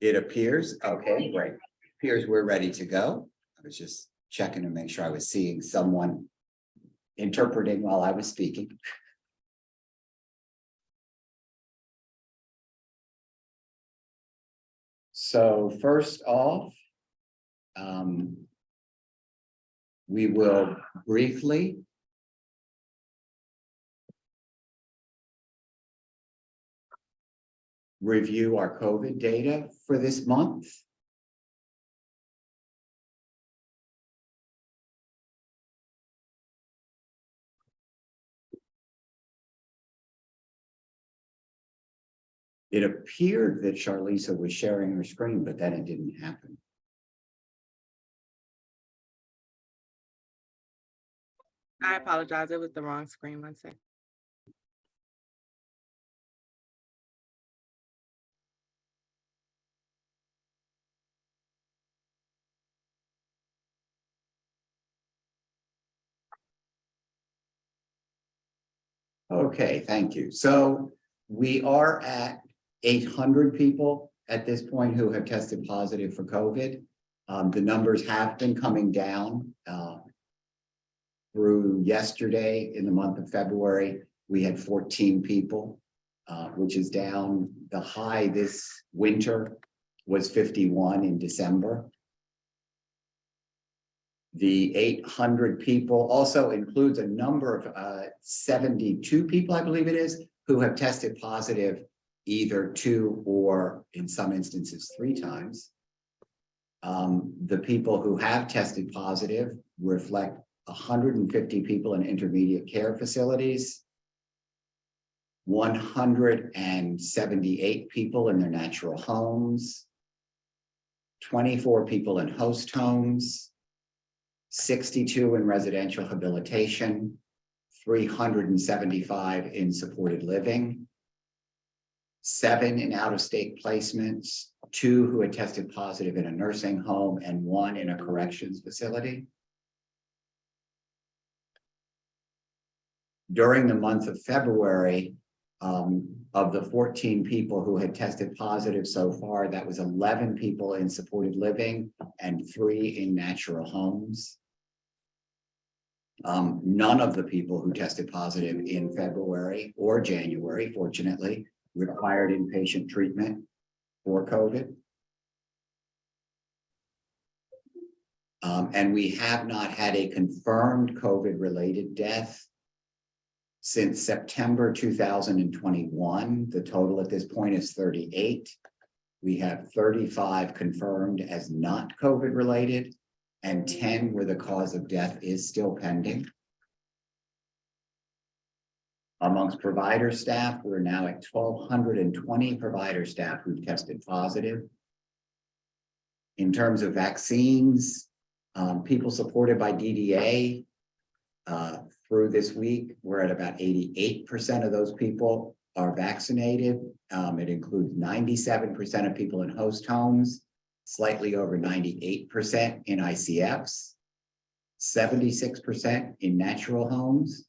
It appears, okay, great. Appears we're ready to go. I was just checking to make sure I was seeing someone interpreting while I was speaking. So first off, we will briefly review our COVID data for this month. It appeared that Charlisa was sharing her screen, but then it didn't happen. I apologize. It was the wrong screen. One second. Okay, thank you. So we are at 800 people at this point who have tested positive for COVID. The numbers have been coming down through yesterday. In the month of February, we had 14 people, which is down. The high this winter was 51 in December. The 800 people also includes a number of 72 people, I believe it is, who have tested positive either 2 or in some instances 3 times. The people who have tested positive reflect 150 people in intermediate care facilities, 178 people in their natural homes, 24 people in host homes, 62 in residential habilitation, 375 in supported living, 7 in out-of-state placements, 2 who had tested positive in a nursing home, and 1 in a corrections facility. During the month of February, of the 14 people who had tested positive so far, that was 11 people in supported living and 3 in natural homes. None of the people who tested positive in February or January, fortunately, required inpatient treatment for COVID. And we have not had a confirmed COVID-related death since September 2021. The total at this point is 38. We have 35 confirmed as not COVID-related, and 10 where the cause of death is still pending. Amongst provider staff, we're now at 1,220 provider staff who've tested positive. In terms of vaccines, people supported by DDA through this week, we're at about 88% of those people are vaccinated. It includes 97% of people in host homes, slightly over 98% in ICFs, 76% in natural homes,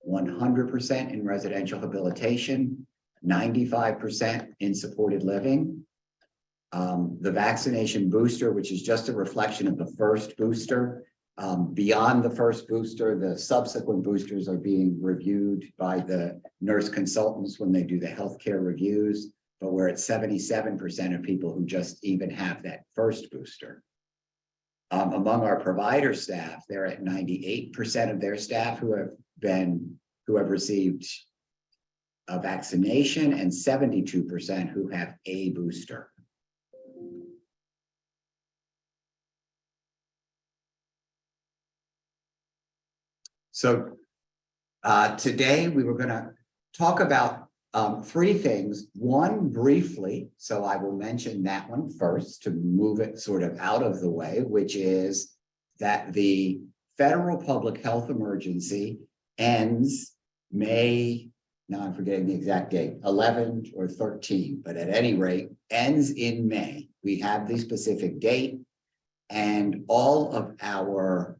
100% in residential habilitation, 95% in supported living. The vaccination booster, which is just a reflection of the first booster, beyond the first booster, the subsequent boosters are being reviewed by the nurse consultants when they do the healthcare reviews, but we're at 77% of people who just even have that first booster. Among our provider staff, they're at 98% of their staff who have received a vaccination, and 72% who have a booster. So today we were going to talk about 3 things. One briefly, so I will mention that one first to move it sort of out of the way, which is that the federal public health emergency ends May, now I'm forgetting the exact date, 11 or 13, but at any rate, ends in May. We have the specific date, and all of our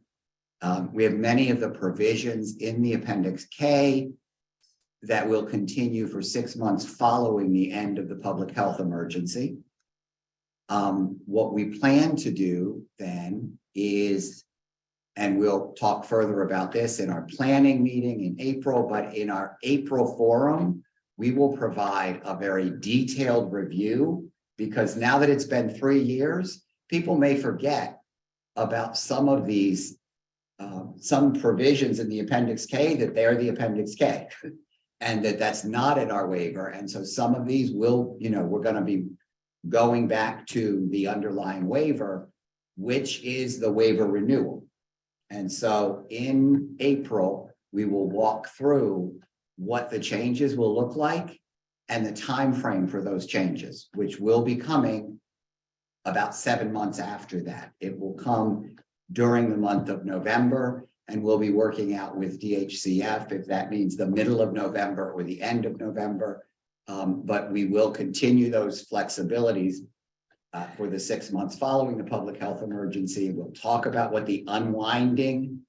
we have many of the provisions in the Appendix K that will continue for 6 months following the end of the public health emergency. What we plan to do then is, and we'll talk further about this in our planning meeting in April, but in our April forum, we will provide a very detailed review, because now that it's been 3 years, people may forget about some of these, some provisions in the Appendix K, that they're the Appendix K, and that's not in our waiver. And so some of these will, we're going to be going back to the underlying waiver, which is the waiver renewal. And so in April, we will walk through what the changes will look like and the time frame for those changes, which will be coming about 7 months after that. It will come during the month of November, and we'll be working out with DHCF if that means the middle of November or the end of November. But we will continue those flexibilities for the 6 months following the public health emergency. We'll talk about what the unwinding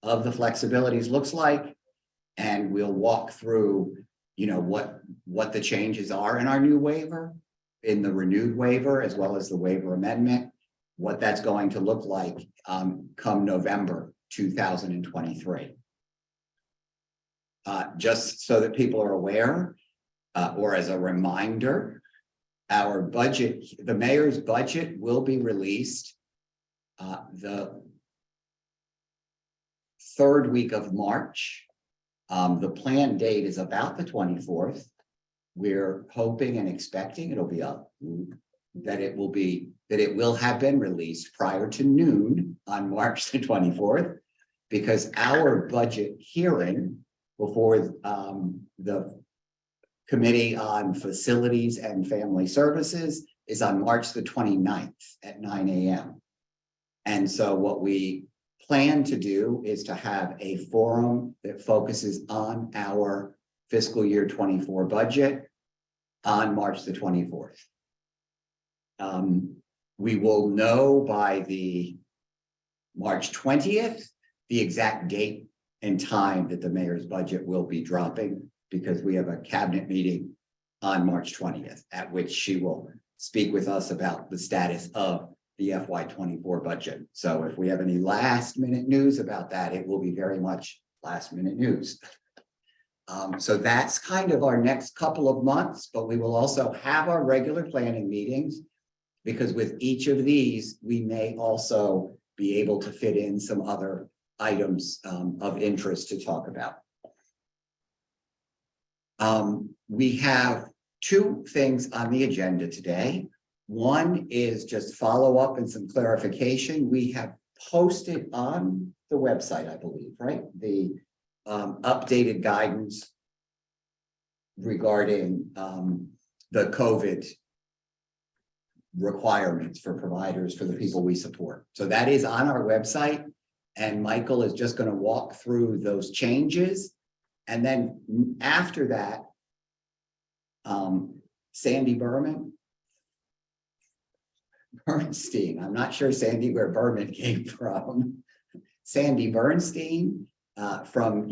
of the flexibilities looks like, and we'll walk through, what the changes are in our new waiver, in the renewed waiver, as well as the waiver amendment, what that's going to look like come November 2023. Just so that people are aware, or as a reminder, our budget, the mayor's budget, will be released the 3rd week of March. The planned date is about the 24th. We're hoping and expecting it'll be up, that it will have been released prior to noon on March the 24th, because our budget hearing before the Committee on Facilities and Family Services is on March the 29th at 9 a.m. And so what we plan to do is to have a forum that focuses on our fiscal year 24 budget on March the 24th. We will know by the March 20th, the exact date and time that the mayor's budget will be dropping, because we have a cabinet meeting on March 20th, at which she will speak with us about the status of the FY24 budget. So if we have any last minute news about that, it will be very much last minute news. So that's kind of our next couple of months, but we will also have our regular planning meetings, because with each of these, we may also be able to fit in some other items of interest to talk about. We have 2 things on the agenda today. One is just follow up and some clarification. We have posted on the website, I believe, right? The updated guidance regarding the COVID requirements for providers for the people we support. So that is on our website, and Michael is just going to walk through those changes. And then after that, Sandy Bernstein, I'm not sure, Sandy, where Berman came from. Sandy Bernstein from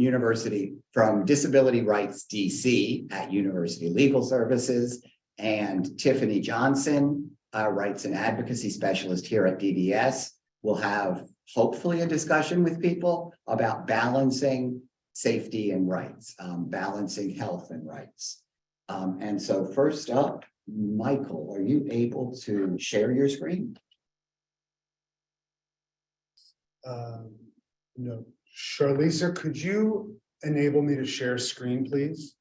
Disability Rights DC at University Legal Services, and Tiffany Johnson, Rights and Advocacy Specialist here at DDS, will have hopefully a discussion with people about balancing safety and rights, balancing health and rights. And so first up, Michael, are you able to share your screen? No. Charliza, could you enable me to share screen, please?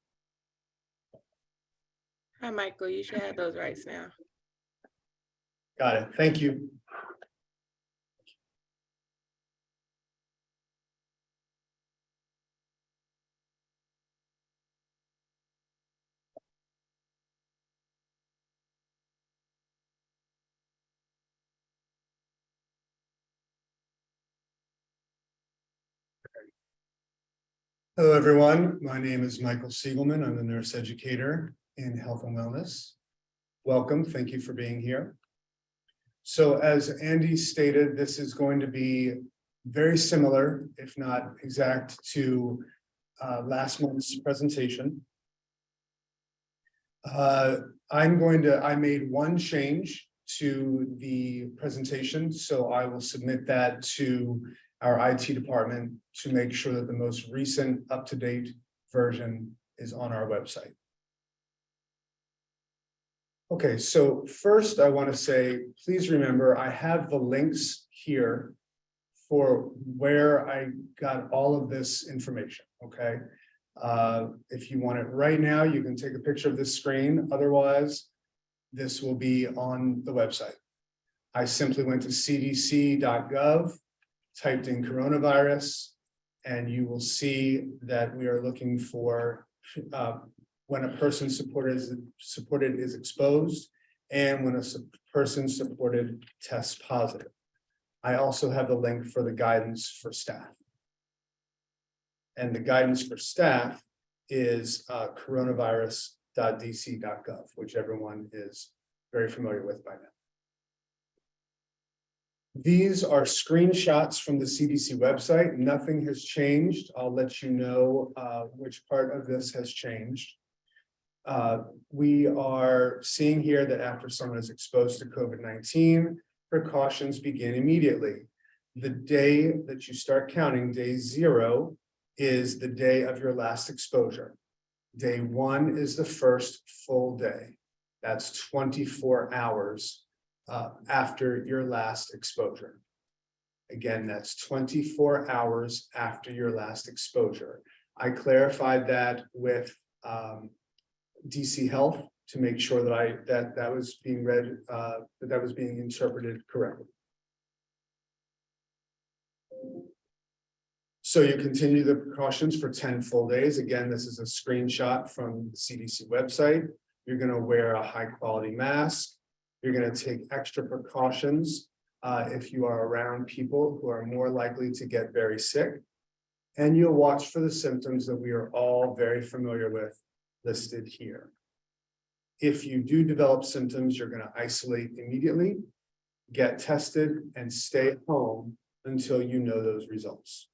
Hi, Michael. You should have those rights now. Got it. Thank you. Hello, everyone. My name is Michael Siegelman. I'm the nurse educator in health and wellness. Welcome. Thank you for being here. So as Andy stated, this is going to be very similar, if not exact, to last month's presentation. I made one change to the presentation, so I will submit that to our IT department to make sure that the most recent up-to-date version is on our website. Okay, so first I want to say, please remember, I have the links here for where I got all of this information, okay? If you want it right now, you can take a picture of this screen. Otherwise, this will be on the website. I simply went to cdc.gov, typed in coronavirus, and you will see that we are looking for when a person supported is exposed and when a person supported tests positive. I also have the link for the guidance for staff. And the guidance for staff is coronavirus.dc.gov, which everyone is very familiar with by now. These are screenshots from the CDC website. Nothing has changed. I'll let you know which part of this has changed. We are seeing here that after someone is exposed to COVID-19, precautions begin immediately. The day that you start counting, day 0, is the day of your last exposure. Day 1 is the first full day. That's 24 hours after your last exposure. Again, that's 24 hours after your last exposure. I clarified that with DC Health to make sure that that was being read, that was being interpreted correctly. So you continue the precautions for 10 full days. Again, this is a screenshot from the CDC website. You're going to wear a high quality mask. You're going to take extra precautions if you are around people who are more likely to get very sick. And you'll watch for the symptoms that we are all very familiar with listed here. If you do develop symptoms, you're going to isolate immediately, get tested, and stay at home until you know those results.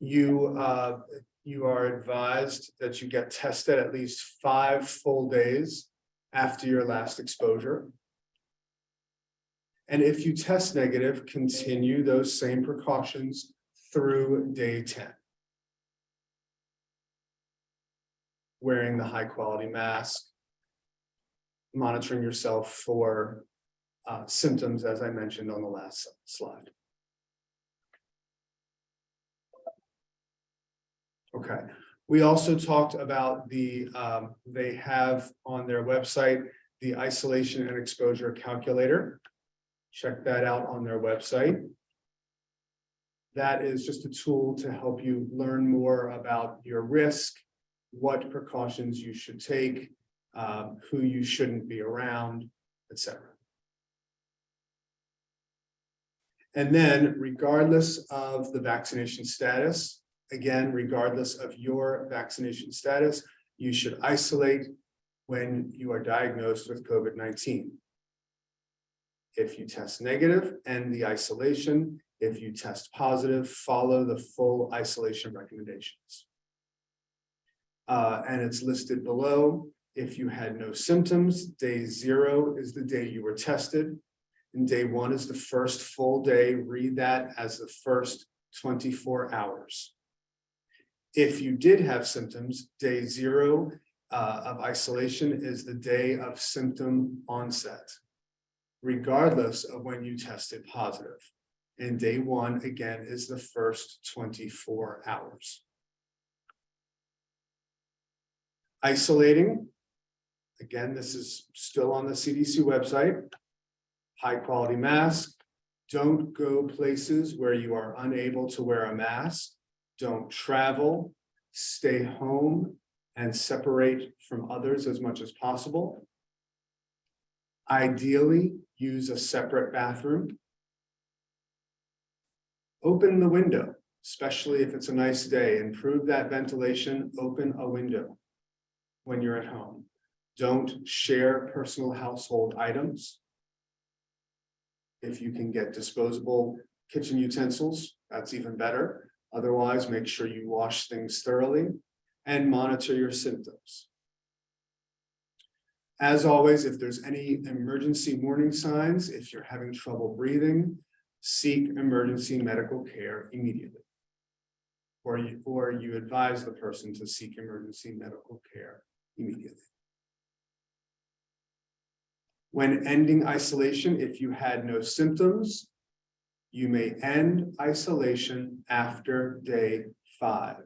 You are advised that you get tested at least 5 full days after your last exposure. And if you test negative, continue those same precautions through day 10. Wearing the high quality mask, monitoring yourself for symptoms, as I mentioned on the last slide. Okay, we also talked about the, they have on their website, the isolation and exposure calculator. Check that out on their website. That is just a tool to help you learn more about your risk, what precautions you should take, who you shouldn't be around, etc. And then, regardless of the vaccination status, again, regardless of your vaccination status, you should isolate when you are diagnosed with COVID-19. If you test negative, end the isolation. If you test positive, follow the full isolation recommendations. And it's listed below. If you had no symptoms, day 0 is the day you were tested. And day 1 is the first full day. Read that as the first 24 hours. If you did have symptoms, day 0 of isolation is the day of symptom onset, regardless of when you tested positive. And day 1, again, is the first 24 hours. Isolating, again, this is still on the CDC website. High quality mask. Don't go places where you are unable to wear a mask. Don't travel. Stay home and separate from others as much as possible. Ideally, use a separate bathroom. Open the window, especially if it's a nice day. Improve that ventilation. Open a window when you're at home. Don't share personal household items. If you can get disposable kitchen utensils, that's even better. Otherwise, make sure you wash things thoroughly and monitor your symptoms. As always, if there's any emergency warning signs, if you're having trouble breathing, seek emergency medical care immediately. Or you advise the person to seek emergency medical care immediately. When ending isolation, if you had no symptoms, you may end isolation after day 5.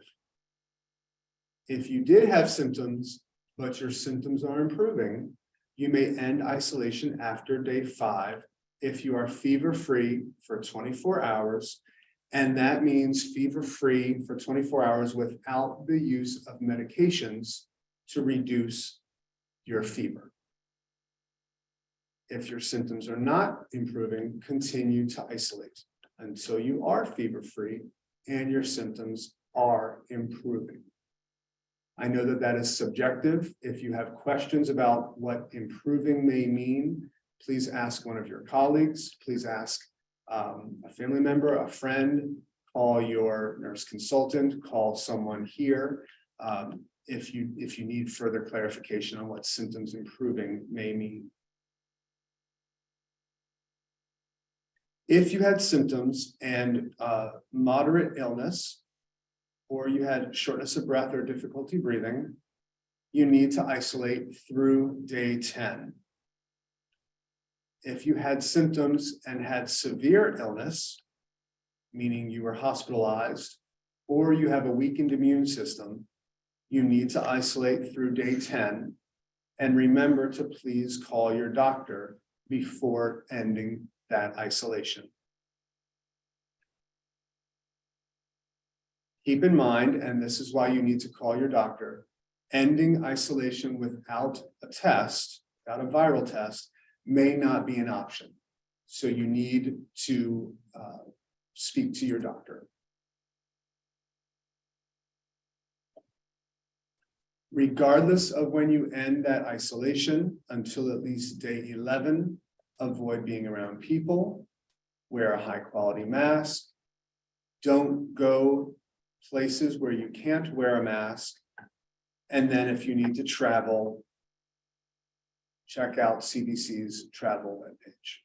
If you did have symptoms, but your symptoms are improving, you may end isolation after day 5 if you are fever-free for 24 hours. And that means fever-free for 24 hours without the use of medications to reduce your fever. If your symptoms are not improving, continue to isolate until you are fever-free and your symptoms are improving. I know that that is subjective. If you have questions about what improving may mean, please ask one of your colleagues. Please ask a family member, a friend, call your nurse consultant, call someone here if you need further clarification on what symptoms improving may mean. If you had symptoms and moderate illness, or you had shortness of breath or difficulty breathing, you need to isolate through day 10. If you had symptoms and had severe illness, meaning you were hospitalized, or you have a weakened immune system, you need to isolate through day 10. And remember to please call your doctor before ending that isolation. Keep in mind, and this is why you need to call your doctor, ending isolation without a test, without a viral test, may not be an option. So you need to speak to your doctor. Regardless of when you end that isolation, until at least day 11, avoid being around people, wear a high quality mask, don't go places where you can't wear a mask, and then if you need to travel, check out CDC's travel webpage.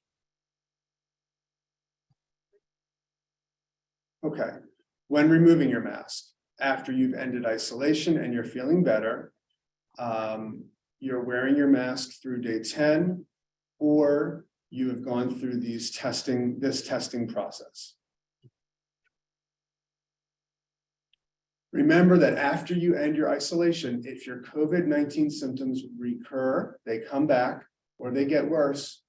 Okay, when removing your mask, after you've ended isolation and you're feeling better, you're wearing your mask through day 10, or you have gone through this testing process. Remember that after you end your isolation, if your COVID-19 symptoms recur, they come back, or they get worse,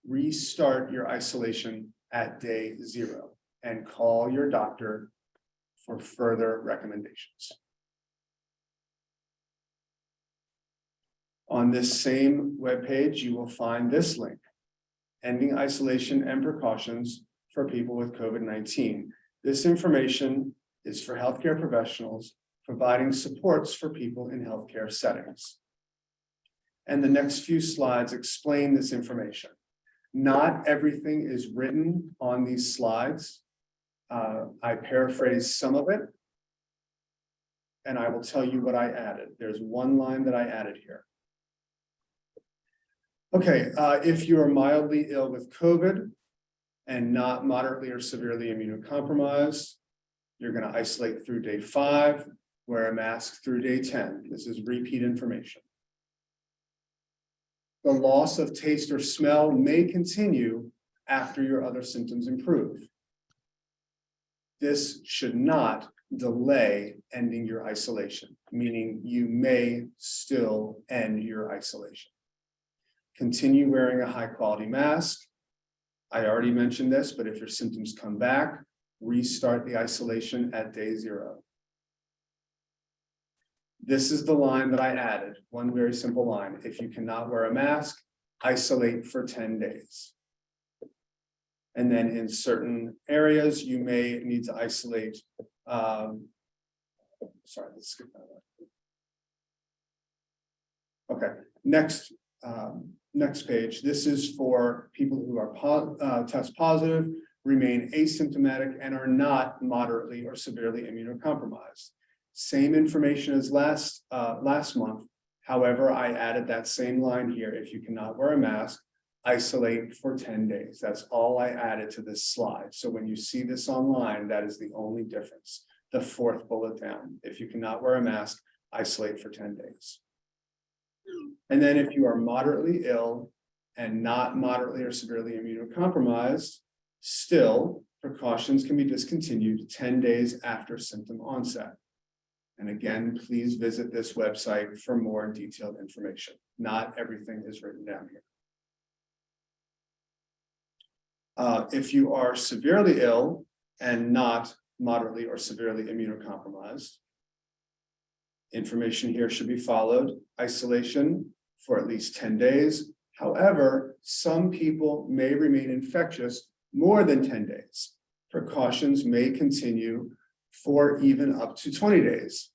restart your isolation at day 0 and call your doctor for further recommendations. On this same webpage, you will find this link, Ending Isolation and Precautions for People with COVID-19. This information is for healthcare professionals providing supports for people in healthcare settings. And the next few slides explain this information. Not everything is written on these slides. I paraphrase some of it, and I will tell you what I added. There's one line that I added here. Okay, if you are mildly ill with COVID and not moderately or severely immunocompromised, you're going to isolate through day 5, wear a mask through day 10. This is repeat information. The loss of taste or smell may continue after your other symptoms improve. This should not delay ending your isolation, meaning you may still end your isolation. Continue wearing a high quality mask. I already mentioned this, but if your symptoms come back, restart the isolation at day 0. This is the line that I added, one very simple line. If you cannot wear a mask, isolate for 10 days. And then in certain areas, you may need to isolate. Sorry, let's skip that one. Okay, next page. This is for people who are test positive, remain asymptomatic, and are not moderately or severely immunocompromised. Same information as last month, However, I added that same line here. If you cannot wear a mask, isolate for 10 days. That's all I added to this slide. So when you see this online, that is the only difference. The fourth bullet down. If you cannot wear a mask, isolate for 10 days. And then if you are moderately ill and not moderately or severely immunocompromised, still precautions can be discontinued 10 days after symptom onset. And again, please visit this website for more detailed information. Not everything is written down here. If you are severely ill and not moderately or severely immunocompromised, information here should be followed. Isolation for at least 10 days. However, some people may remain infectious more than 10 days. Precautions may continue for even up to 20 days.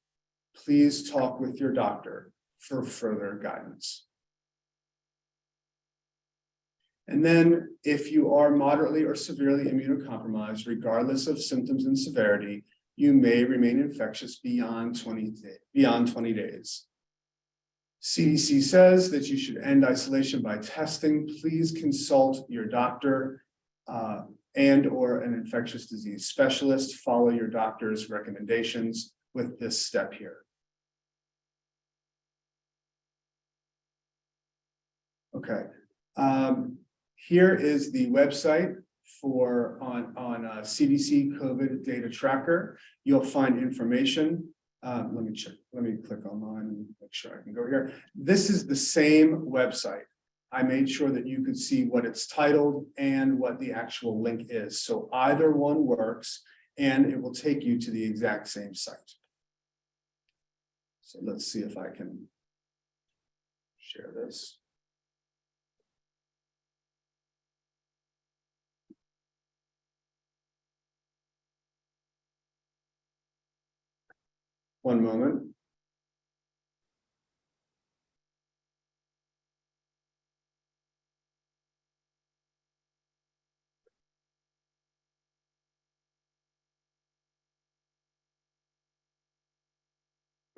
Please talk with your doctor for further guidance. And then if you are moderately or severely immunocompromised, regardless of symptoms and severity, you may remain infectious beyond 20 days. CDC says that you should end isolation by testing. Please consult your doctor and or an infectious disease specialist. Follow your doctor's recommendations with this step here. Okay. Here is the website for on CDC COVID data tracker. You'll find information. Let me check. Let me click online and make sure I can go here. This is the same website. I made sure that you could see what it's titled and what the actual link is. So either one works and it will take you to the exact same site. So let's see if I can share this. One moment.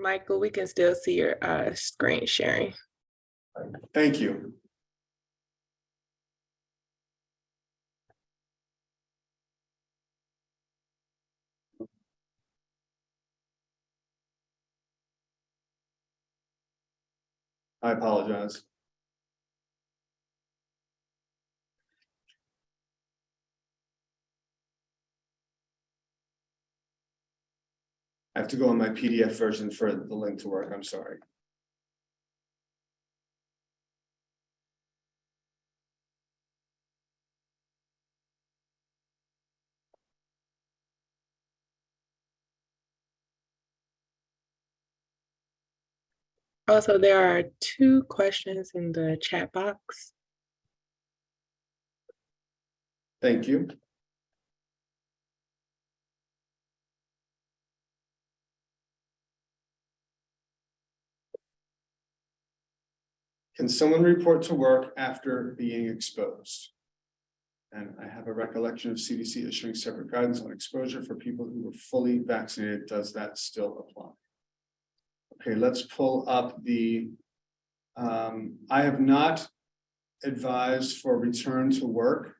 Michael, we can still see your screen sharing. Thank you. I apologize. I have to go on my PDF version for the link to work. I'm sorry. Also, there are 2 questions in the chat box. Thank you. Can someone report to work after being exposed? And I have a recollection of CDC issuing separate guidance on exposure for people who were fully vaccinated. Does that still apply? Okay, let's pull up the, I have not advised for return to work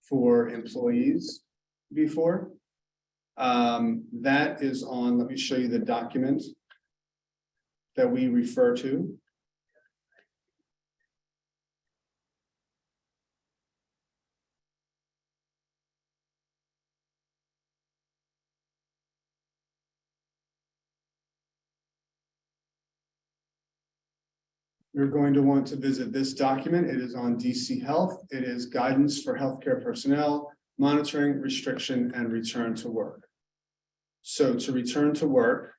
for employees before. That is on, let me show you the document that we refer to. You're going to want to visit this document. It is on DC Health. It is guidance for healthcare personnel, monitoring, restriction, and return to work. So to return to work,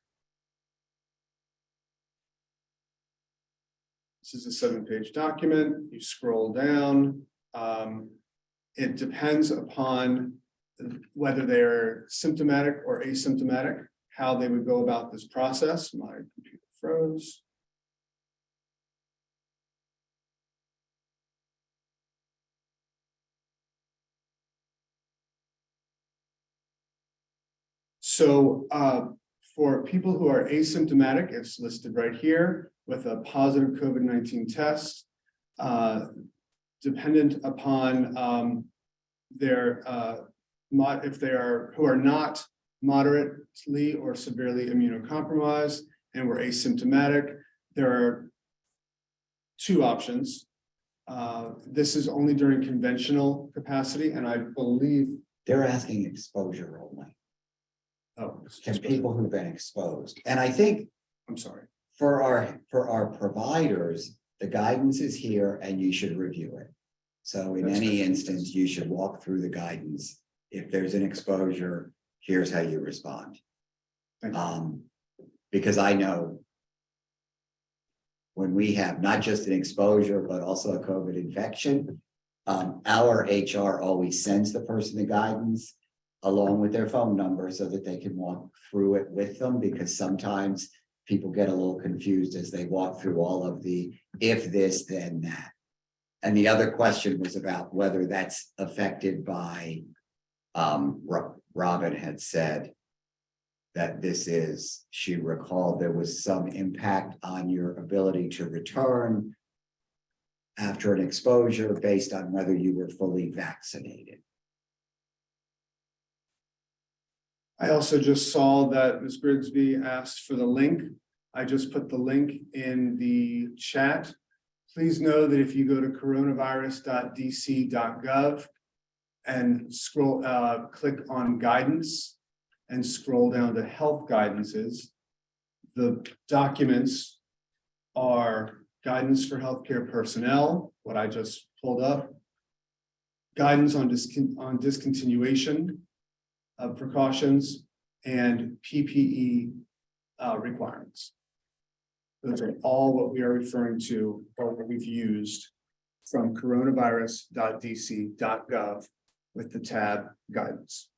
this is a 7-page document. You scroll down. It depends upon whether they're symptomatic or asymptomatic, how they would go about this process. My computer froze. So for people who are asymptomatic, it's listed right here. with a positive COVID-19 test, dependent upon their if they are who are not moderately or severely immunocompromised and were asymptomatic. There are two options. This is only during conventional capacity, and I believe. They're asking exposure only. Oh, Can people who've been exposed. And I think I'm sorry. for our providers, the guidance is here and you should review it. So in That's any right. instance, you should walk through the guidance. If there's an exposure, here's how you respond. Thank you. Because I know when we have not just an exposure, but also a COVID infection, our HR always sends the person the guidance along with their phone number so that they can walk through it with them, because sometimes people get a little confused as they walk through all of the if this, then that. And the other question was about whether that's affected by, Robin had said that she recalled there was some impact on your ability to return after an exposure based on whether you were fully vaccinated. I also just saw that Ms. Grigsby asked for the link. I just put the link in the chat. Please know that if you go to coronavirus.dc.gov and click on guidance and scroll down to health guidances, the documents are guidance for healthcare personnel, what I just pulled up, guidance on discontinuation of precautions, and PPE requirements. Those are all what we are referring to or what we've used from coronavirus.dc.gov with the tab guidance.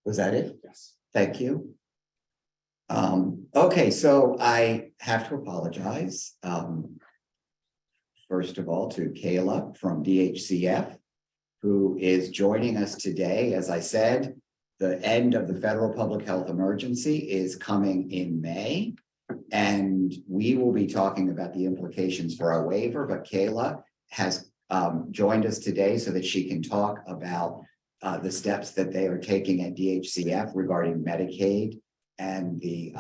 Was that it? Yes. Thank you. Okay, so I have to apologize. First of all, to Kayla from DHCF, who is joining us today. As I said, the end of the federal public health emergency is coming in May, and we will be talking about the implications for our waiver, but Kayla has joined us today so that she can talk about the steps that they are taking at DHCF regarding Medicaid and the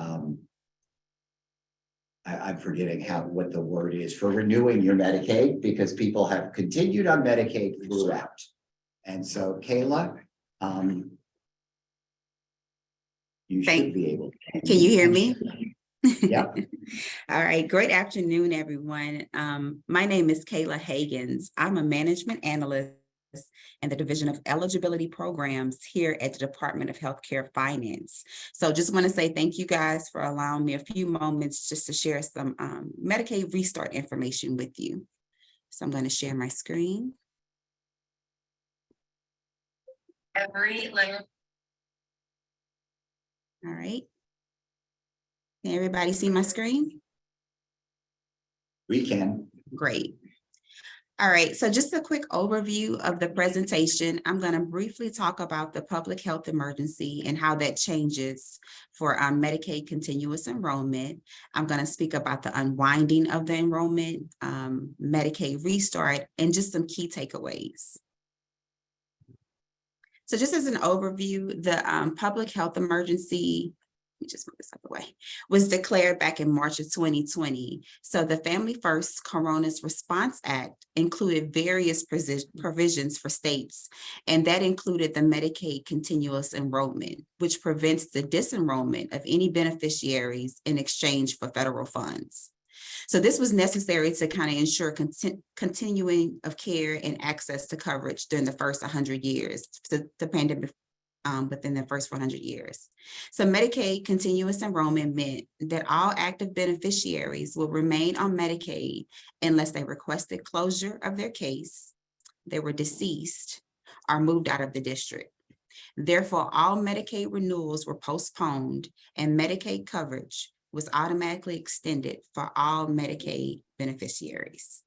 I'm forgetting what the word is for renewing your Medicaid, because people have continued on Medicaid throughout. And so Kayla, you should be able to. Can you hear me? Yeah. All right. Great afternoon, everyone. My name is Kayla Hagans. I'm a management analyst in the Division of Eligibility Programs here at the Department of Healthcare Finance. So just want to say thank you guys for allowing me a few moments just to share some Medicaid restart information with you. So I'm going to share my screen. All right. Can everybody see my screen? We can. Great. All right, so just a quick overview of the presentation. I'm going to briefly talk about the public health emergency and how that changes for Medicaid continuous enrollment. I'm going to speak about the unwinding of the enrollment, Medicaid restart, and just some key takeaways. So just as an overview, the public health emergency, let me just move this out of the way, was declared back in March of 2020. So the Family First Corona's Response Act included various provisions for states, and that included the Medicaid continuous enrollment, which prevents the disenrollment of any beneficiaries in exchange for federal funds. So this was necessary to kind of ensure continuing of care and access to coverage during the first 100 years, the pandemic within the first 100 years. So Medicaid continuous enrollment meant that all active beneficiaries will remain on Medicaid unless they requested closure of their case, they were deceased, or moved out of the district. Therefore, all Medicaid renewals were postponed and Medicaid coverage was automatically extended for all Medicaid beneficiaries.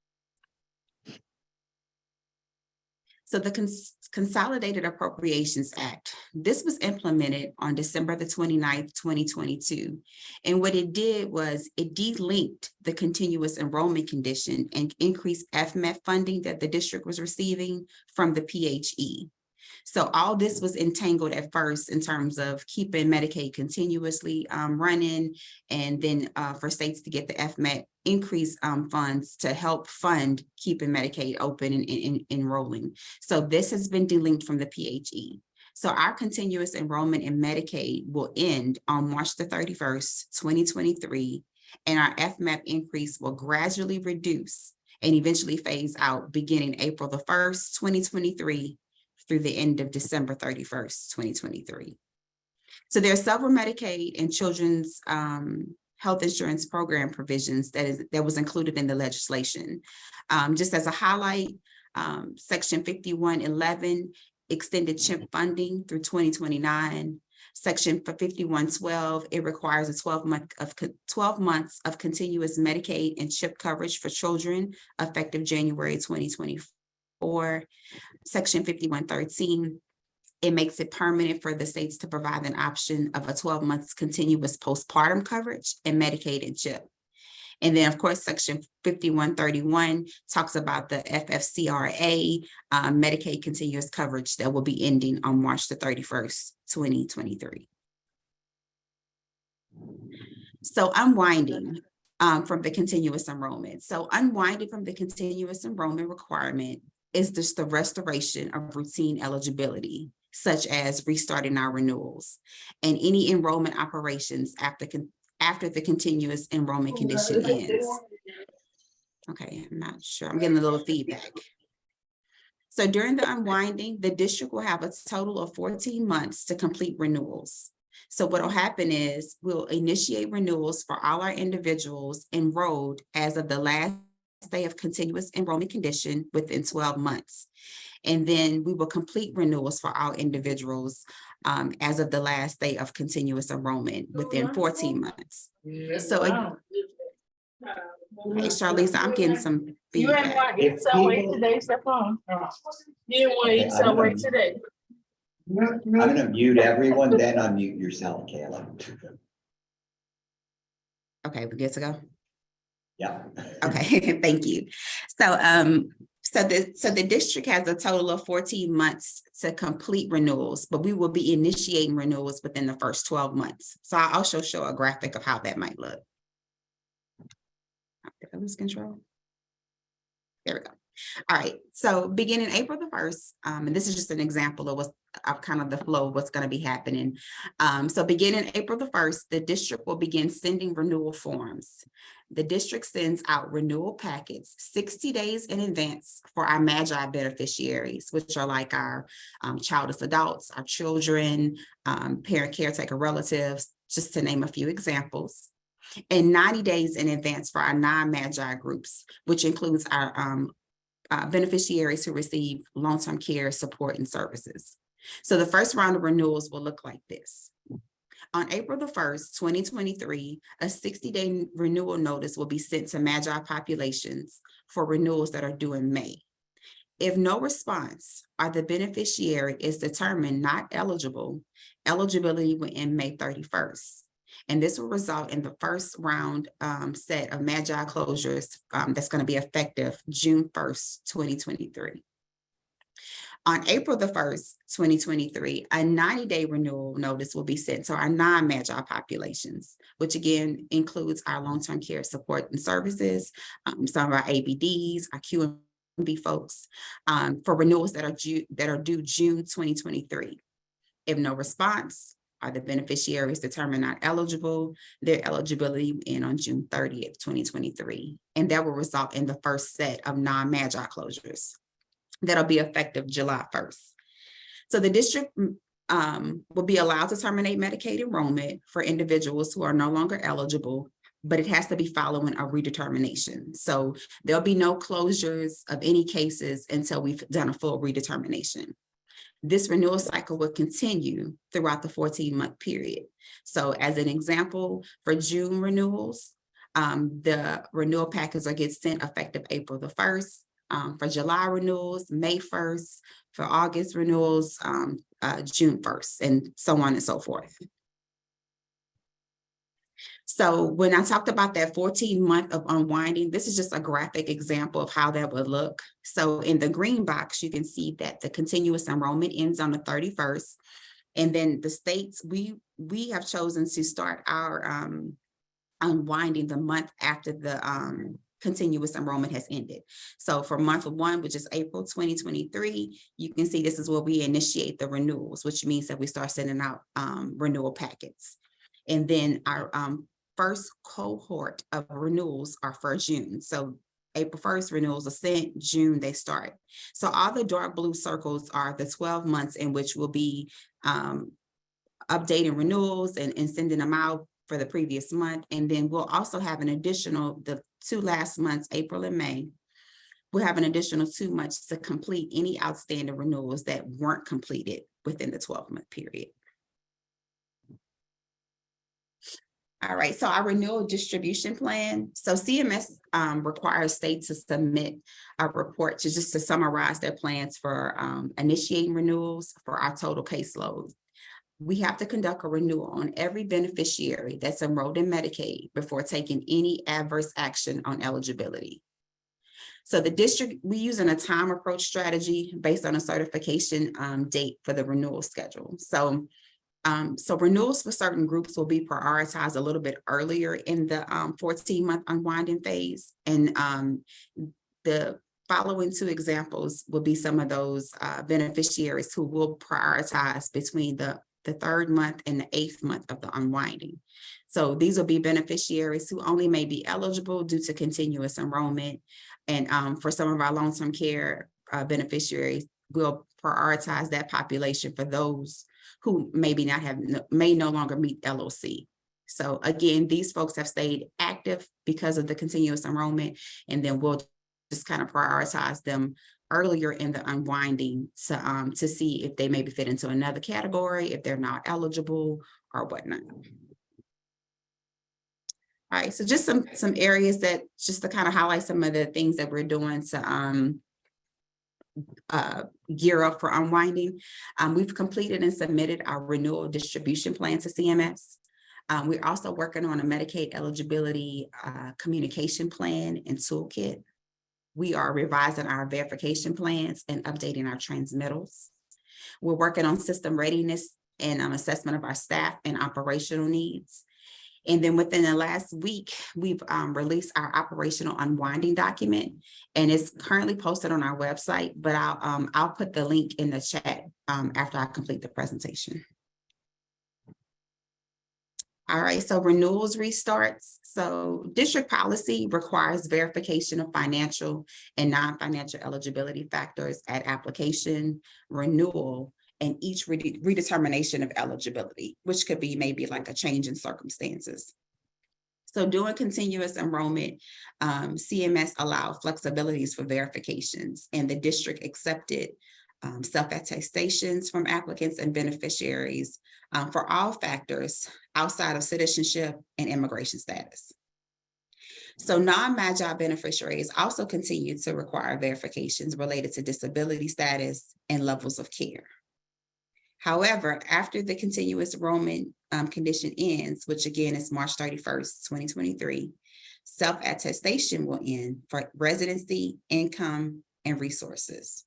So the Consolidated Appropriations Act, this was implemented on December the 29th, 2022. And what it did was it delinked the continuous enrollment condition and increased FMAP funding that the district was receiving from the PHE. So all this was entangled at first in terms of keeping Medicaid continuously running, and then for states to get the FMAP increase funds to help fund keeping Medicaid open and enrolling. So this has been delinked from the PHE. So our continuous enrollment in Medicaid will end on March the 31st, 2023, and our FMAP increase will gradually reduce and eventually phase out beginning April the 1st, 2023 through the end of December 31st, 2023. So there are several Medicaid and children's health insurance program provisions that was included in the legislation. Just as a highlight, Section 5111 extended CHIP funding through 2029. Section 5112, it requires a 12 months of continuous Medicaid and CHIP coverage for children effective January 2024. Section 5113, it makes it permanent for the states to provide an option of a 12 months continuous postpartum coverage and Medicaid and CHIP. And then, of course, Section 5131 talks about the FFCRA Medicaid continuous coverage that will be ending on March the 31st, 2023. So unwinding from the continuous enrollment. So unwinding from the continuous enrollment requirement is just the restoration of routine eligibility, such as restarting our renewals and any enrollment operations after the continuous enrollment condition ends. Okay, I'm not sure. I'm getting a little feedback. So during the unwinding, the district will have a total of 14 months to complete renewals. So what will happen is we'll initiate renewals for all our individuals enrolled as of the last day of continuous enrollment condition within 12 months. And then we will complete renewals for all individuals as of the last day of continuous enrollment within 14 months. So, hey, Charlize, I'm getting some feedback. You ain't want to eat somewhere today, Stephon. You didn't want to eat somewhere today. I'm gonna mute everyone, then unmute yourself, Kayla. Okay, we good to go? Yeah. Okay, thank you. So, so the district has a total of 14 months to complete renewals, but we will be initiating renewals within the first 12 months. So I'll also show a graphic of how that might look. Did I lose control? There we go. All right, so beginning April the 1st, and this is just an example of what's kind of the flow of what's going to be happening. So beginning April the 1st, the district will begin sending renewal forms. The district sends out renewal packets 60 days in advance for our MAGI beneficiaries, which are like our childless adults, our children, parent caretaker relatives, just to name a few examples. And 90 days in advance for our non-MAGI groups, which includes our beneficiaries who receive long-term care support and services. So the first round of renewals will look like this. On April the 1st, 2023, a 60-day renewal notice will be sent to MAGI populations for renewals that are due in May. If no response or the beneficiary is determined not eligible, eligibility will end May 31st. And this will result in the first round set of MAGI closures that's going to be effective June 1st, 2023. On April the 1st, 2023, a 90-day renewal notice will be sent to our non-MAGI populations, which again includes our long-term care support and services, some of our ABDs, our QMB folks, for renewals that are due June 2023. If no response, or the beneficiaries determined not eligible, their eligibility will end on June 30th, 2023. And that will result in the first set of non-MAGI closures that'll be effective July 1st. So the district will be allowed to terminate Medicaid enrollment for individuals who are no longer eligible, but it has to be following a redetermination. So there'll be no closures of any cases until we've done a full redetermination. This renewal cycle will continue throughout the 14-month period. So as an example, for June renewals, the renewal packets will get sent effective April the 1st. for July renewals, May 1st, for August renewals, June 1st, and so on and so forth. So when I talked about that 14-month of unwinding, this is just a graphic example of how that would look. So in the green box, you can see that the continuous enrollment ends on the 31st. And then the states, we have chosen to start our unwinding the month after the continuous enrollment has ended. So for month 1, which is April 2023, you can see this is where we initiate the renewals, which means that we start sending out renewal packets. And then our first cohort of renewals are for June. So April 1st renewals are sent, June they start. So all the dark blue circles are the 12 months in which we'll be updating renewals and sending them out for the previous month. And then we'll also have an additional, the 2 last months, April and May, we'll have an additional 2 months to complete any outstanding renewals that weren't completed within the 12-month period. All right, so our renewal distribution plan. So CMS requires states to submit a report to summarize their plans for initiating renewals for our total caseload. We have to conduct a renewal on every beneficiary that's enrolled in Medicaid before taking any adverse action on eligibility. So the district, we're using a time approach strategy based on a certification date for the renewal schedule. So renewals for certain groups will be prioritized a little bit earlier in the 14-month unwinding phase. And the following 2 examples will be some of those beneficiaries who will prioritize between the 3rd month and the 8th month of the unwinding. So these will be beneficiaries who only may be eligible due to continuous enrollment. And for some of our long-term care beneficiaries, we'll prioritize that population for those who may no longer meet LOC. So again, these folks have stayed active because of the continuous enrollment, and then we'll just kind of prioritize them earlier in the unwinding to see if they maybe fit into another category, if they're not eligible or whatnot. All right, so just some areas that just to kind of highlight some of the things that we're doing to gear up for unwinding. We've completed and submitted our renewal distribution plan to CMS. We're also working on a Medicaid eligibility communication plan and toolkit. We are revising our verification plans and updating our transmittals. We're working on system readiness and assessment of our staff and operational needs. And then within the last week, we've released our operational unwinding document, and it's currently posted on our website, but I'll put the link in the chat after I complete the presentation. All right, so renewals restarts. So district policy requires verification of financial and non-financial eligibility factors at application, renewal, and each redetermination of eligibility, which could be maybe like a change in circumstances. So during continuous enrollment, CMS allowed flexibilities for verifications, and the district accepted self-attestations from applicants and beneficiaries for all factors outside of citizenship and immigration status. So non-Magi beneficiaries also continue to require verifications related to disability status and levels of care. However, after the continuous enrollment condition ends, which again is March 31st, 2023, self-attestation will end for residency, income, and resources.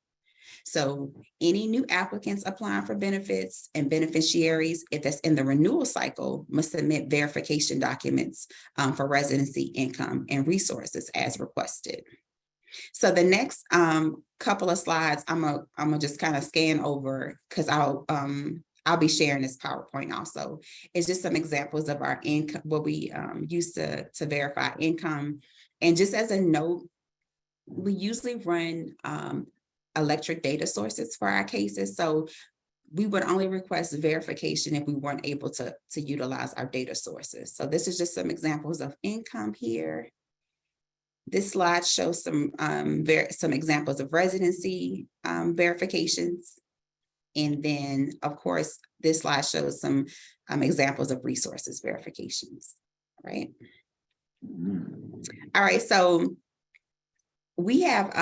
So any new applicants applying for benefits and beneficiaries, if that's in the renewal cycle, must submit verification documents for residency, income, and resources as requested. So the next couple of slides, I'm gonna just kind of scan over because I'll be sharing this PowerPoint also. It's just some examples of our income, what we use to verify income. And just as a note, we usually run electric data sources for our cases. So we would only request verification if we weren't able to utilize our data sources. So this is just some examples of income here. This slide shows some examples of residency verifications. And then, of course, this slide shows some examples of resources verifications, right? All right, so We have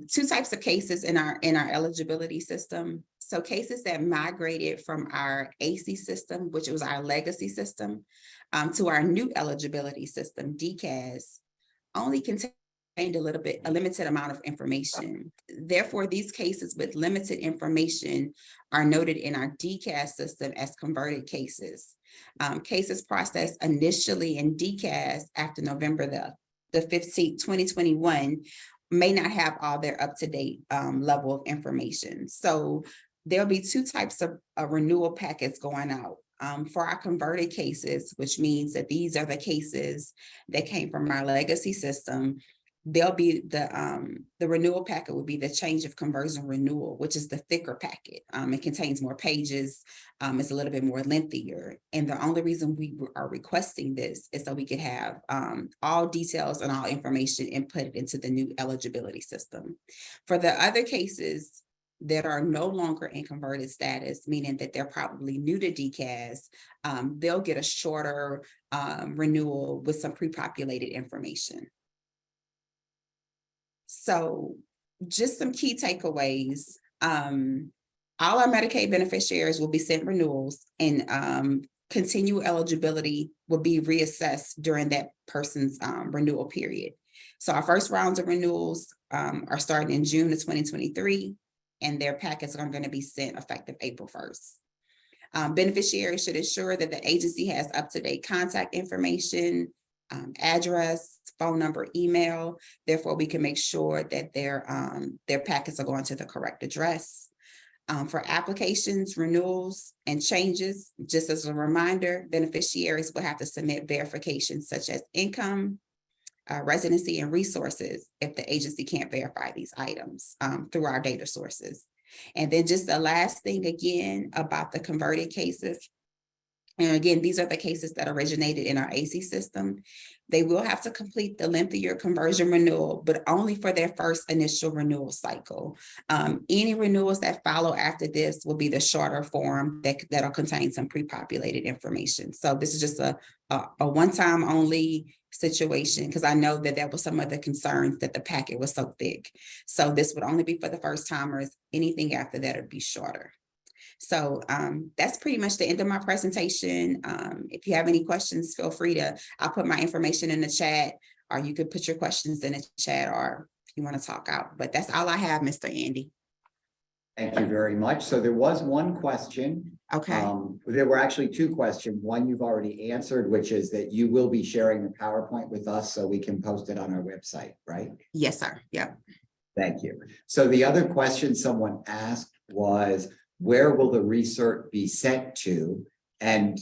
two types of cases in our eligibility system. So cases that migrated from our AC system, which was our legacy system, to our new eligibility system, DCAS, only contained a limited amount of information. Therefore, these cases with limited information are noted in our DCAS system as converted cases. Cases processed initially in DCAS after November the 15th, 2021, may not have all their up-to-date level of information. So there'll be two types of renewal packets going out. For our converted cases, which means that these are the cases that came from our legacy system, there'll be the renewal packet will be the change of conversion renewal, which is the thicker packet. It contains more pages, it's a little bit more lengthier. And the only reason we are requesting this is so we could have all details and all information inputted into the new eligibility system. For the other cases that are no longer in converted status, meaning that they're probably new to DCAS, they'll get a shorter renewal with some pre-populated information. So just some key takeaways. All our Medicaid beneficiaries will be sent renewals, and continual eligibility will be reassessed during that person's renewal period. So our first rounds of renewals are starting in June of 2023, and their packets are going to be sent effective April 1st. Beneficiaries should ensure that the agency has up-to-date contact information, address, phone number, email. Therefore, we can make sure that their packets are going to the correct address. For applications, renewals, and changes, just as a reminder, beneficiaries will have to submit verifications such as income, residency, and resources if the agency can't verify these items through our data sources. And then just the last thing again about the converted cases. And again, these are the cases that originated in our AC system. They will have to complete the lengthier conversion renewal, but only for their first initial renewal cycle. Any renewals that follow after this will be the shorter form that'll contain some pre-populated information. So this is just a one-time only situation, because I know that there was some of the concerns that the packet was so thick. So this would only be for the first timers. Anything after that would be shorter. So that's pretty much the end of my presentation. If you have any questions, feel free to, I'll put my information in the chat, or you could put your questions in the chat, or if you want to talk out. But that's all I have, Mr. Andy. Thank you very much. So there was one question. Okay. There were actually two questions. One you've already answered, which is that you will be sharing the PowerPoint with us so we can post it on our website, right? Yes, sir. Yep. Thank you. So the other question someone asked was, where will the research be sent to? And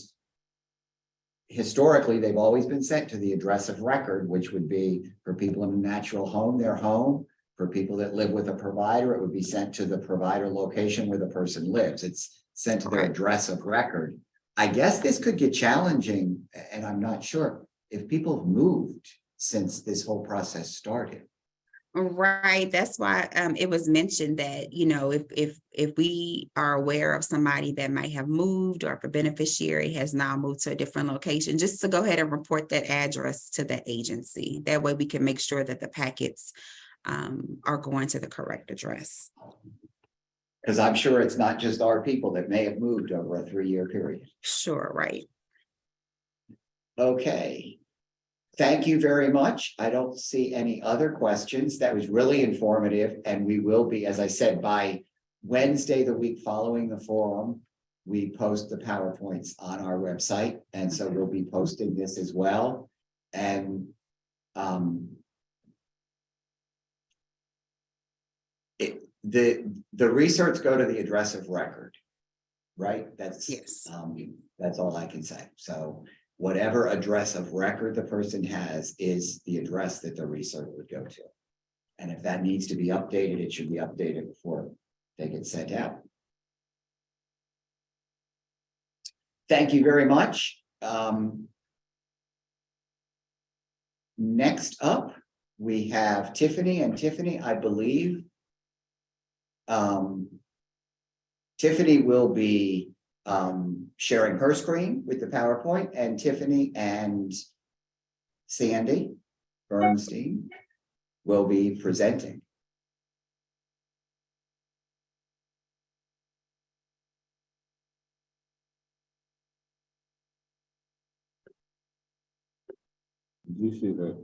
historically, they've always been sent to the address of record, which would be for people in a natural home, their home. For people that live with a provider, it would be sent to the provider location where the person lives. It's sent to their address of record. I guess this could get challenging, and I'm not sure if people have moved since this whole process started. Right. That's why it was mentioned that, you know, if we are aware of somebody that might have moved, or if a beneficiary has now moved to a different location, just to go ahead and report that address to the agency. That way we can make sure that the packets are going to the correct address. Because I'm sure it's not just our people that may have moved over a 3-year period. Sure, right. Okay. Thank you very much. I don't see any other questions. That was really informative, and we will be, as I said, by Wednesday, the week following the forum, we post the PowerPoints on our website, and so we'll be posting this as well. And the research go to the address of record, right? That's Yes. That's all I can say. So whatever address of record the person has is the address that the research would go to. And if that needs to be updated, it should be updated before they get sent out. Thank you very much. Next up, we have Tiffany, and Tiffany, I believe, Tiffany will be sharing her screen with the PowerPoint, and Tiffany and Sandy Bernstein will be presenting. You see that?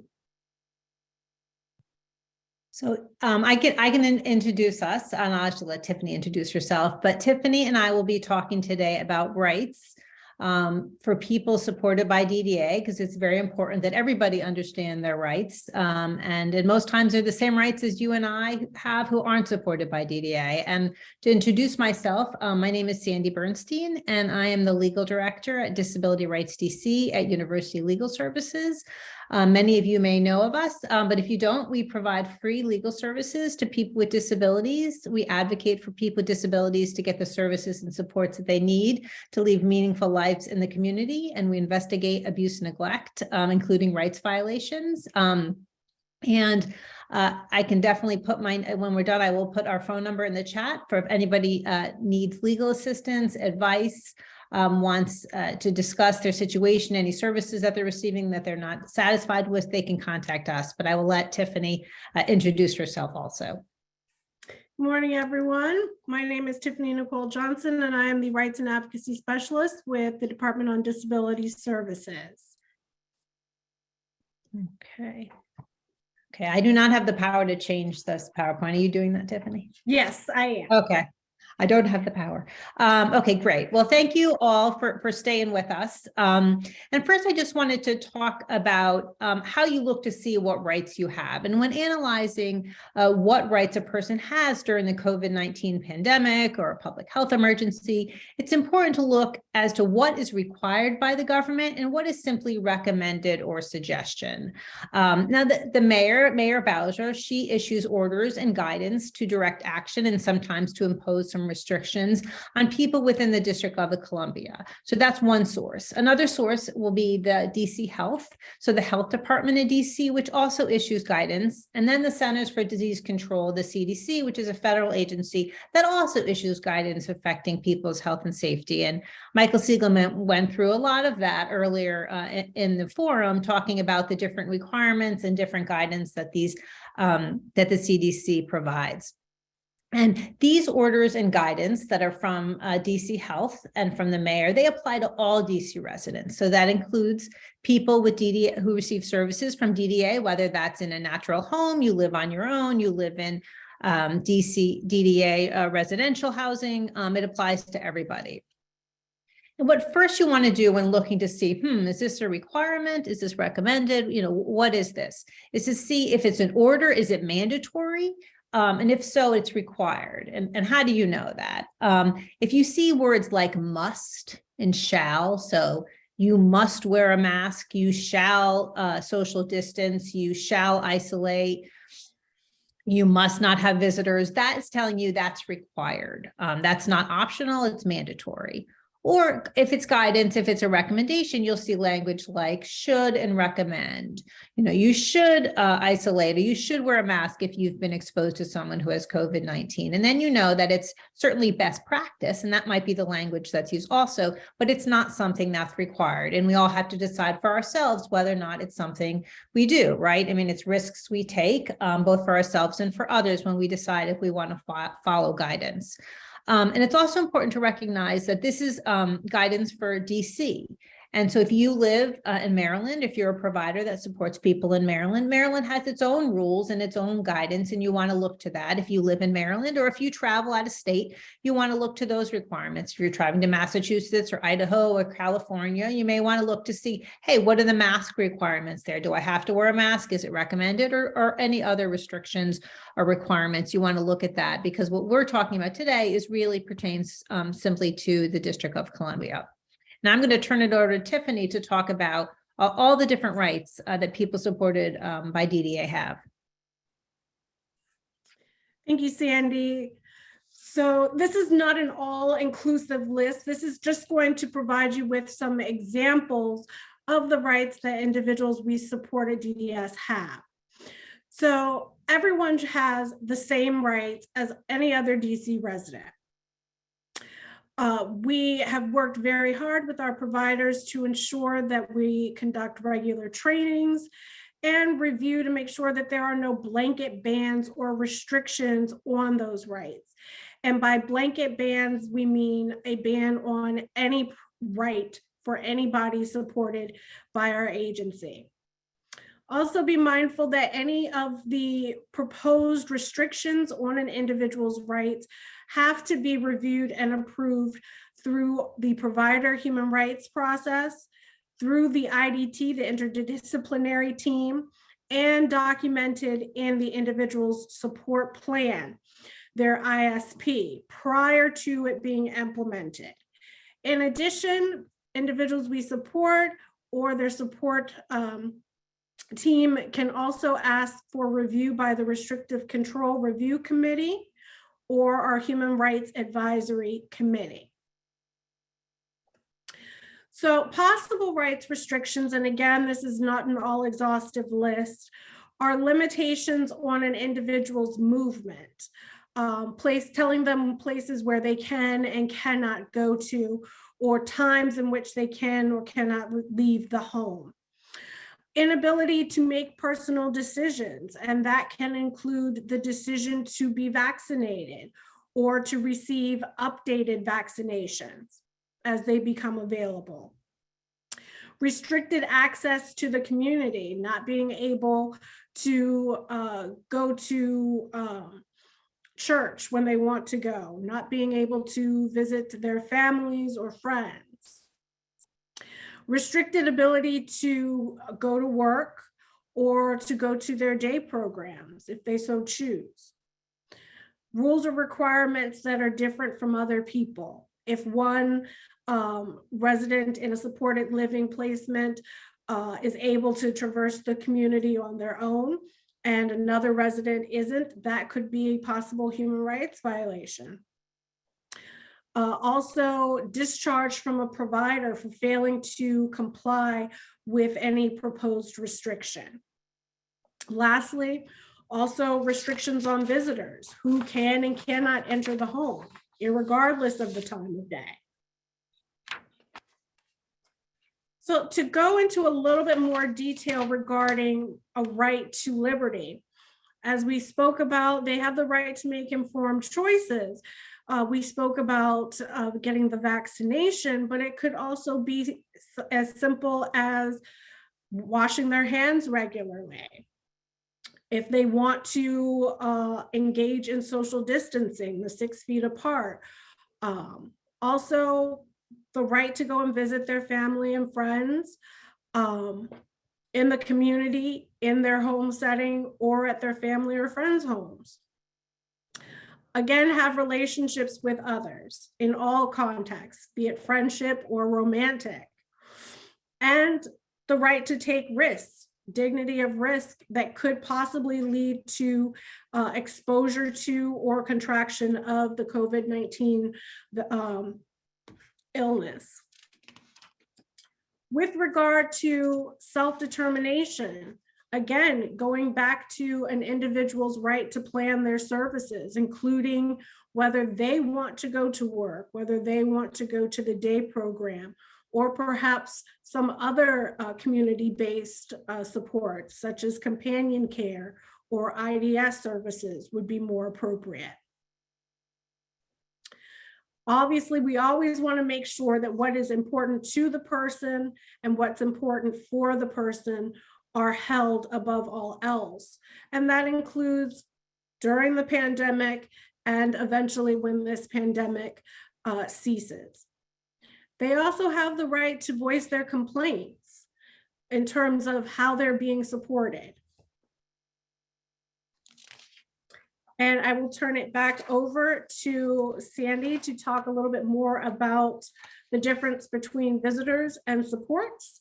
So I can introduce us, and I'll actually let Tiffany introduce herself, but Tiffany and I will be talking today about rights for people supported by DDA, because it's very important that everybody understand their rights. And in most times they're the same rights as you and I have who aren't supported by DDA. And to introduce myself, my name is Sandy Bernstein, and I am the legal director at Disability Rights DC at University Legal Services. Many of you may know of us, but if you don't, we provide free legal services to people with disabilities. We advocate for people with disabilities to get the services and supports that they need to live meaningful lives in the community. And we investigate abuse and neglect, including rights violations. I can definitely put when we're done, I will put our phone number in the chat for if anybody needs legal assistance, advice, wants to discuss their situation, any services that they're receiving that they're not satisfied with, they can contact us. But I will let Tiffany introduce herself also. Morning, everyone. My name is Tiffany Nicole Johnson, and I am the Rights and Advocacy Specialist with the Department on Disability Services. Okay. Okay, I do not have the power to change this PowerPoint. Are you doing that, Tiffany? Yes, I am. Okay. I don't have the power. Okay, great. Well, thank you all for staying with us. And first, I just wanted to talk about how you look to see what rights you have. And when analyzing what rights a person has during the COVID-19 pandemic or a public health emergency, it's important to look as to what is required by the government and what is simply recommended or suggestion. Now, the Mayor Bowser, she issues orders and guidance to direct action and sometimes to impose some restrictions on people within the District of Columbia. So that's one source. Another source will be the DC Health. So the Health Department of DC, which also issues guidance, and then the Centers for Disease Control, the CDC, which is a federal agency that also issues guidance affecting people's health and safety. And Michael Siegelman went through a lot of that earlier in the forum, talking about the different requirements and different guidance that that the CDC provides. And these orders and guidance that are from DC Health and from the mayor, they apply to all DC residents. So that includes people with DDA who receive services from DDA, whether that's in a natural home, you live on your own, you live in DDA residential housing. It applies to everybody. And what first you want to do when looking to see, is this a requirement? Is this recommended? What is this? Is to see if it's an order, is it mandatory? And if so, it's required. And how do you know that? If you see words like must and shall, so you must wear a mask, you shall social distance, you shall isolate, you must not have visitors, that is telling you that's required. That's not optional, it's mandatory. Or if it's guidance, if it's a recommendation, you'll see language like should and recommend. You should isolate, or you should wear a mask if you've been exposed to someone who has COVID-19. And then you know that it's certainly best practice, and that might be the language that's used also, but it's not something that's required. And we all have to decide for ourselves whether or not it's something we do, right? I mean, it's risks we take both for ourselves and for others when we decide if we want to follow guidance. And it's also important to recognize that this is guidance for DC. And so if you live in Maryland, if you're a provider that supports people in Maryland, Maryland has its own rules and its own guidance, and you want to look to that. If you live in Maryland, or if you travel out of state, you want to look to those requirements. If you're traveling to Massachusetts or Idaho or California, you may want to look to see, hey, what are the mask requirements there? Do I have to wear a mask? Is it recommended, or any other restrictions or requirements? You want to look at that, because what we're talking about today is really pertains simply to the District of Columbia. Now I'm going to turn it over to Tiffany to talk about all the different rights that people supported by DDA have. Thank you, Sandy. So this is not an all-inclusive list. This is just going to provide you with some examples of the rights that individuals we support at DDS have. So everyone has the same rights as any other DC resident. We have worked very hard with our providers to ensure that we conduct regular trainings and review to make sure that there are no blanket bans or restrictions on those rights. And by blanket bans, we mean a ban on any right for anybody supported by our agency. Also be mindful that any of the proposed restrictions on an individual's rights have to be reviewed and approved through the provider human rights process, through the IDT, the interdisciplinary team, and documented in the individual's support plan, their ISP, prior to it being implemented. In addition, individuals we support or their support team can also ask for review by the Restrictive Control Review Committee or our Human Rights Advisory Committee. So possible rights restrictions, and again, this is not an all exhaustive list, are limitations on an individual's movement, telling them places where they can and cannot go to, or times in which they can or cannot leave the home. Inability to make personal decisions, and that can include the decision to be vaccinated or to receive updated vaccinations as they become available. Restricted access to the community, not being able to go to church when they want to go, not being able to visit their families or friends. Restricted ability to go to work or to go to their day programs if they so choose. Rules or requirements that are different from other people. If one resident in a supported living placement is able to traverse the community on their own and another resident isn't, that could be a possible human rights violation. Also, discharge from a provider for failing to comply with any proposed restriction. Lastly, also restrictions on visitors who can and cannot enter the home, irregardless of the time of day. So to go into a little bit more detail regarding a right to liberty, as we spoke about, they have the right to make informed choices. We spoke about getting the vaccination, but it could also be as simple as washing their hands regularly. If they want to engage in social distancing, the 6 feet apart. Also, the right to go and visit their family and friends in the community, in their home setting, or at their family or friends' homes. Again, have relationships with others in all contexts, be it friendship or romantic. And the right to take risks, dignity of risk that could possibly lead to exposure to or contraction of the COVID-19 illness. With regard to self-determination, again, going back to an individual's right to plan their services, including whether they want to go to work, whether they want to go to the day program, or perhaps some other community-based supports, such as companion care or IDS services would be more appropriate. Obviously, we always want to make sure that what is important to the person and what's important for the person are held above all else. And that includes during the pandemic and eventually when this pandemic ceases. They also have the right to voice their complaints in terms of how they're being supported. And I will turn it back over to Sandy to talk a little bit more about the difference between visitors and supports.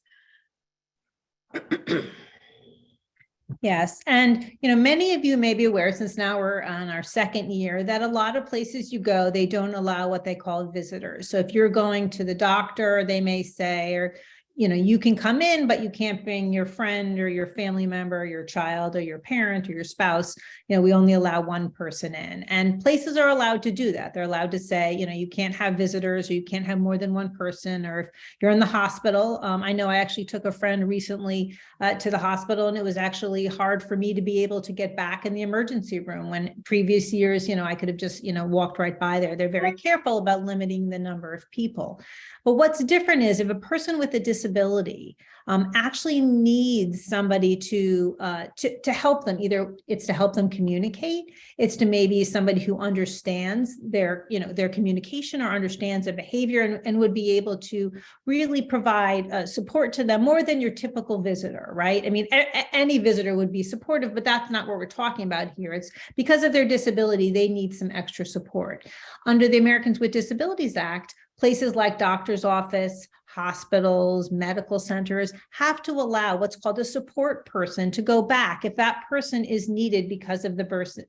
Yes, and many of you may be aware, since now we're on our second year, that a lot of places you go, they don't allow what they call visitors. So if you're going to the doctor, they may say, or you can come in, but you can't bring your friend or your family member, or your child or your parent or your spouse. We only allow one person in, and places are allowed to do that. They're allowed to say, you can't have visitors, or you can't have more than one person. Or if you're in the hospital, I know I actually took a friend recently to the hospital, and it was actually hard for me to be able to get back in the emergency room when previous years, I could have just, walked right by there. They're very careful about limiting the number of people. But what's different is if a person with a disability actually needs somebody to help them, either it's to help them communicate, it's to maybe somebody who understands their communication or understands their behavior and would be able to really provide support to them more than your typical visitor, right? I mean, any visitor would be supportive, but that's not what we're talking about here. It's because of their disability, they need some extra support. Under the Americans with Disabilities Act, places like doctor's office, hospitals, medical centers have to allow what's called a support person to go back if that person is needed because of the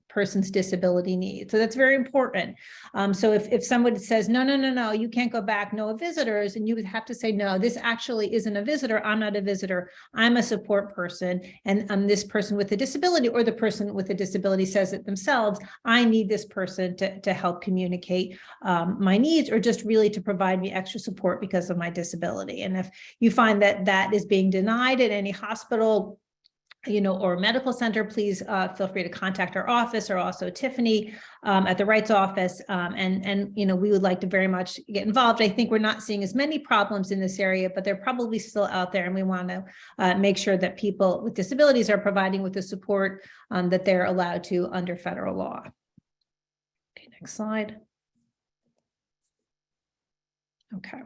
person's disability needs. So that's very important. So if somebody says, no, you can't go back, no visitors, and you would have to say, no, this actually isn't a visitor. I'm not a visitor. I'm a support person. And this person with a disability, or the person with a disability says it themselves, I need this person to help communicate my needs, or just really to provide me extra support because of my disability. And if you find that that is being denied at any hospital, or medical center, please feel free to contact our office, or also Tiffany at the Rights Office. And we would like to very much get involved. I think we're not seeing as many problems in this area, but they're probably still out there. And we want to make sure that people with disabilities are providing with the support that they're allowed to under federal law. Okay, next slide. Okay.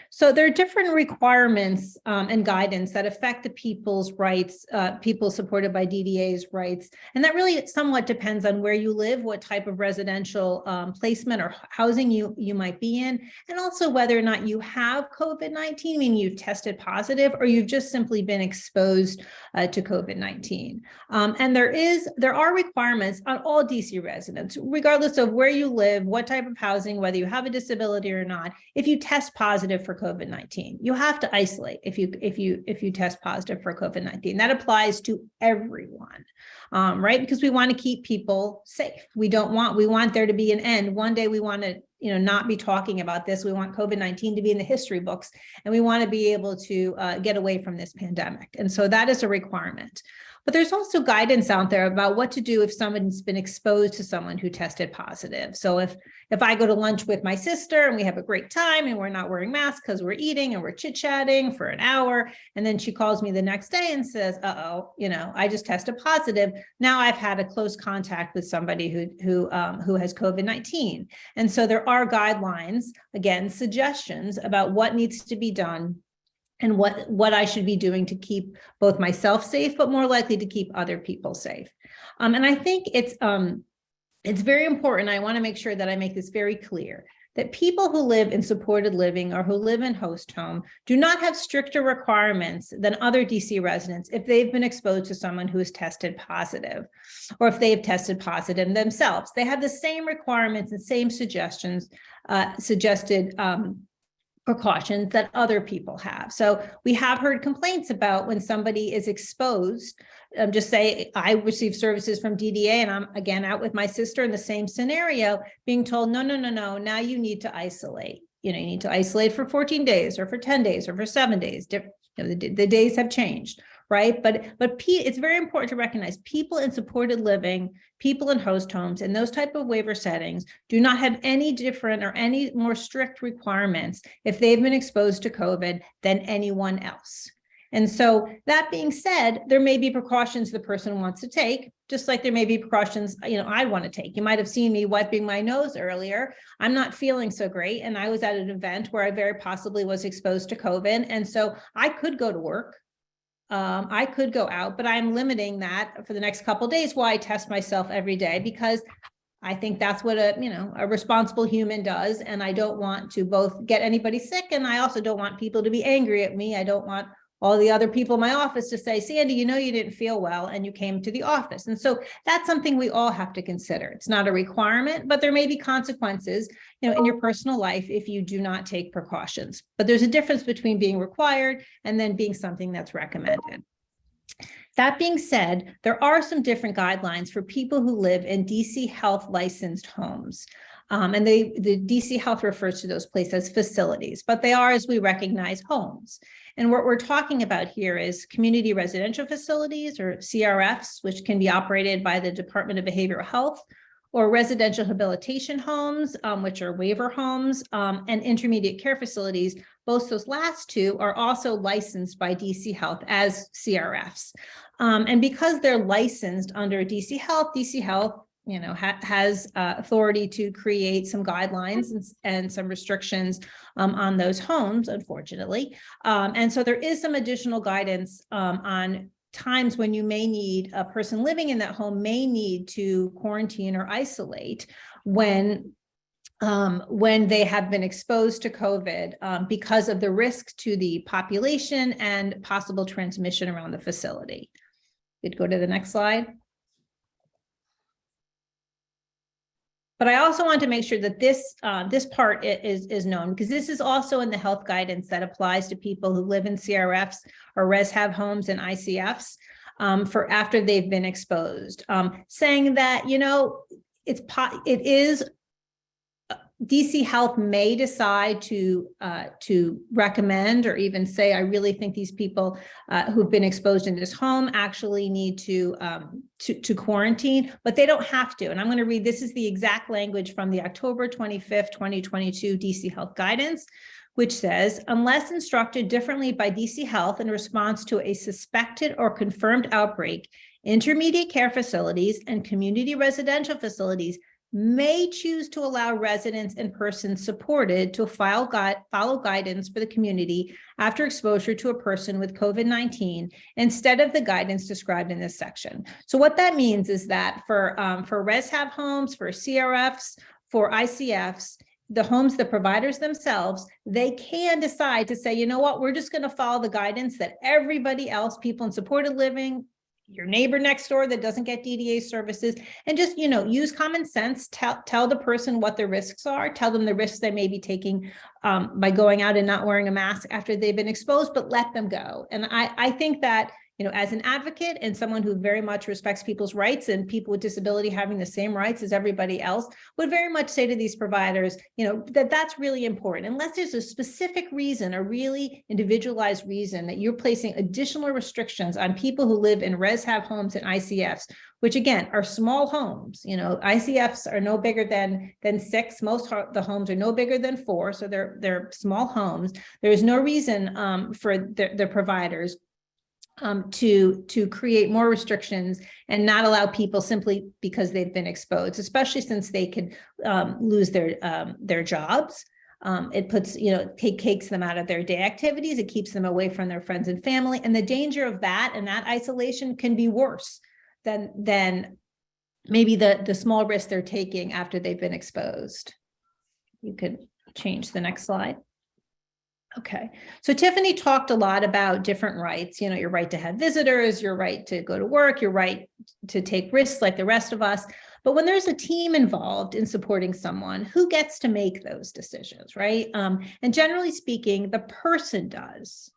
So there are different requirements and guidance that affect the people's rights, people supported by DDA's rights. And that really somewhat depends on where you live, what type of residential placement or housing you might be in, and also whether or not you have COVID-19, meaning you've tested positive, or you've just simply been exposed to COVID-19. And there are requirements on all DC residents, regardless of where you live, what type of housing, whether you have a disability or not. If you test positive for COVID-19, you have to isolate if you test positive for COVID-19. That applies to everyone, right? Because we want to keep people safe. We want there to be an end. One day we want to not be talking about this. We want COVID-19 to be in the history books, and we want to be able to get away from this pandemic. And so that is a requirement. But there's also guidance out there about what to do if someone's been exposed to someone who tested positive. So if I go to lunch with my sister and we have a great time and we're not wearing masks because we're eating and we're chit-chatting for an hour, and then she calls me the next day and says, I just tested positive. Now I've had a close contact with somebody who has COVID-19. And so there are guidelines, again, suggestions about what needs to be done and what I should be doing to keep both myself safe, but more likely to keep other people safe. And I think it's very important. I want to make sure that I make this very clear, that people who live in supported living or who live in host home do not have stricter requirements than other DC residents if they've been exposed to someone who has tested positive, or if they've tested positive themselves. They have the same requirements and same suggested precautions that other people have. So we have heard complaints about when somebody is exposed, just say I receive services from DDA and I'm again out with my sister in the same scenario, being told, no, now you need to isolate. You need to isolate for 14 days or for 10 days or for 7 days. The days have changed, right? But it's very important to recognize people in supported living, people in host homes, and those type of waiver settings do not have any different or any more strict requirements if they've been exposed to COVID than anyone else. And so that being said, there may be precautions the person wants to take, just like there may be precautions, I want to take. You might have seen me wiping my nose earlier. I'm not feeling so great. And I was at an event where I very possibly was exposed to COVID. And so I could go to work. I could go out, but I'm limiting that for the next couple of days while I test myself every day, because I think that's what a responsible human does. And I don't want to both get anybody sick. And I also don't want people to be angry at me. I don't want all the other people in my office to say, Sandy, you know, you didn't feel well and you came to the office. And so that's something we all have to consider. It's not a requirement, but there may be consequences, you know, in your personal life if you do not take precautions. But there's a difference between being required and then being something that's recommended. That being said, there are some different guidelines for people who live in DC Health licensed homes. And the DC Health refers to those places as facilities, but they are, as we recognize, homes. And what we're talking about here is community residential facilities, or CRFs, which can be operated by the Department of Behavioral Health, or residential habilitation homes, which are waiver homes, and intermediate care facilities. Both those last two are also licensed by DC Health as CRFs. And because they're licensed under DC Health, you know, has authority to create some guidelines and some restrictions on those homes, unfortunately. And so there is some additional guidance on times when you may need, a person living in that home may need to quarantine or isolate when they have been exposed to COVID because of the risk to the population and possible transmission around the facility. You'd go to the next slide. But I also want to make sure that this part is known, because this is also in the health guidance that applies to people who live in CRFs or res-hab homes and ICFs for after they've been exposed, saying that, you know, it is DC Health may decide to recommend or even say, I really think these people who've been exposed in this home actually need to quarantine, but they don't have to. And I'm going to read, this is the exact language from the October 25th, 2022 DC Health guidance, which says, unless instructed differently by DC Health in response to a suspected or confirmed outbreak, intermediate care facilities and community residential facilities may choose to allow residents and persons supported to follow guidance for the community after exposure to a person with COVID-19 instead of the guidance described in this section. So what that means is that for res-hab homes, for CRFs, for ICFs, the homes, the providers themselves, they can decide to say, you know what, we're just going to follow the guidance that everybody else, people in supported living, your neighbor next door that doesn't get DDA services, and just, you know, use common sense, tell the person what the risks are, tell them the risks they may be taking by going out and not wearing a mask after they've been exposed, but let them go. And I think that, you know, as an advocate and someone who very much respects people's rights and people with disability having the same rights as everybody else, would very much say to these providers, you know, that's really important. Unless there's a specific reason, a really individualized reason that you're placing additional restrictions on people who live in res-hab homes and ICFs, which again are small homes. You know, ICFs are no bigger than 6. Most the homes are no bigger than 4, so they're small homes. There is no reason for the providers to create more restrictions and not allow people simply because they've been exposed, especially since they could lose their jobs. It puts, you know, takes them out of their day activities. It keeps them away from their friends and family. And the danger of that and that isolation can be worse than maybe the small risk they're taking after they've been exposed. You could change the next slide. Okay, so Tiffany talked a lot about different rights, you know, your right to have visitors, your right to go to work, your right to take risks like the rest of us. But when there's a team involved in supporting someone, who gets to make those decisions, right? And generally speaking, the person does.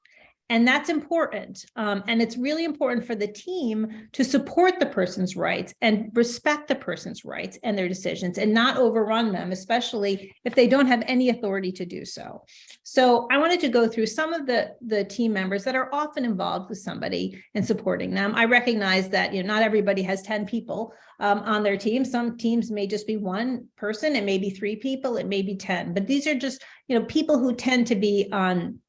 And that's important. And it's really important for the team to support the person's rights and respect the person's rights and their decisions and not overrun them, especially if they don't have any authority to do so. So I wanted to go through some of the team members that are often involved with somebody and supporting them. I recognize that, you know, not everybody has 10 people on their team. Some teams may just be one person, it may be 3 people, it may be 10, but these are just, you know, people who tend to be on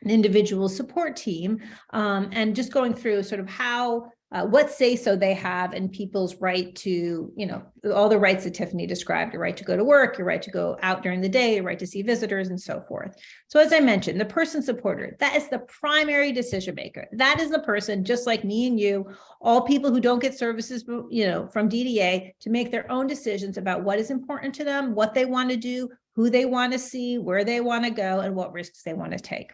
an individual support team, and just going through sort of how, what say-so they have in people's right to, you know, all the rights that Tiffany described, your right to go to work, your right to go out during the day, your right to see visitors and so forth. So as I mentioned, the person supporter, that is the primary decision maker. That is the person, just like me and you, all people who don't get services, you know, from DDA, to make their own decisions about what is important to them, what they want to do, who they want to see, where they want to go, and what risks they want to take.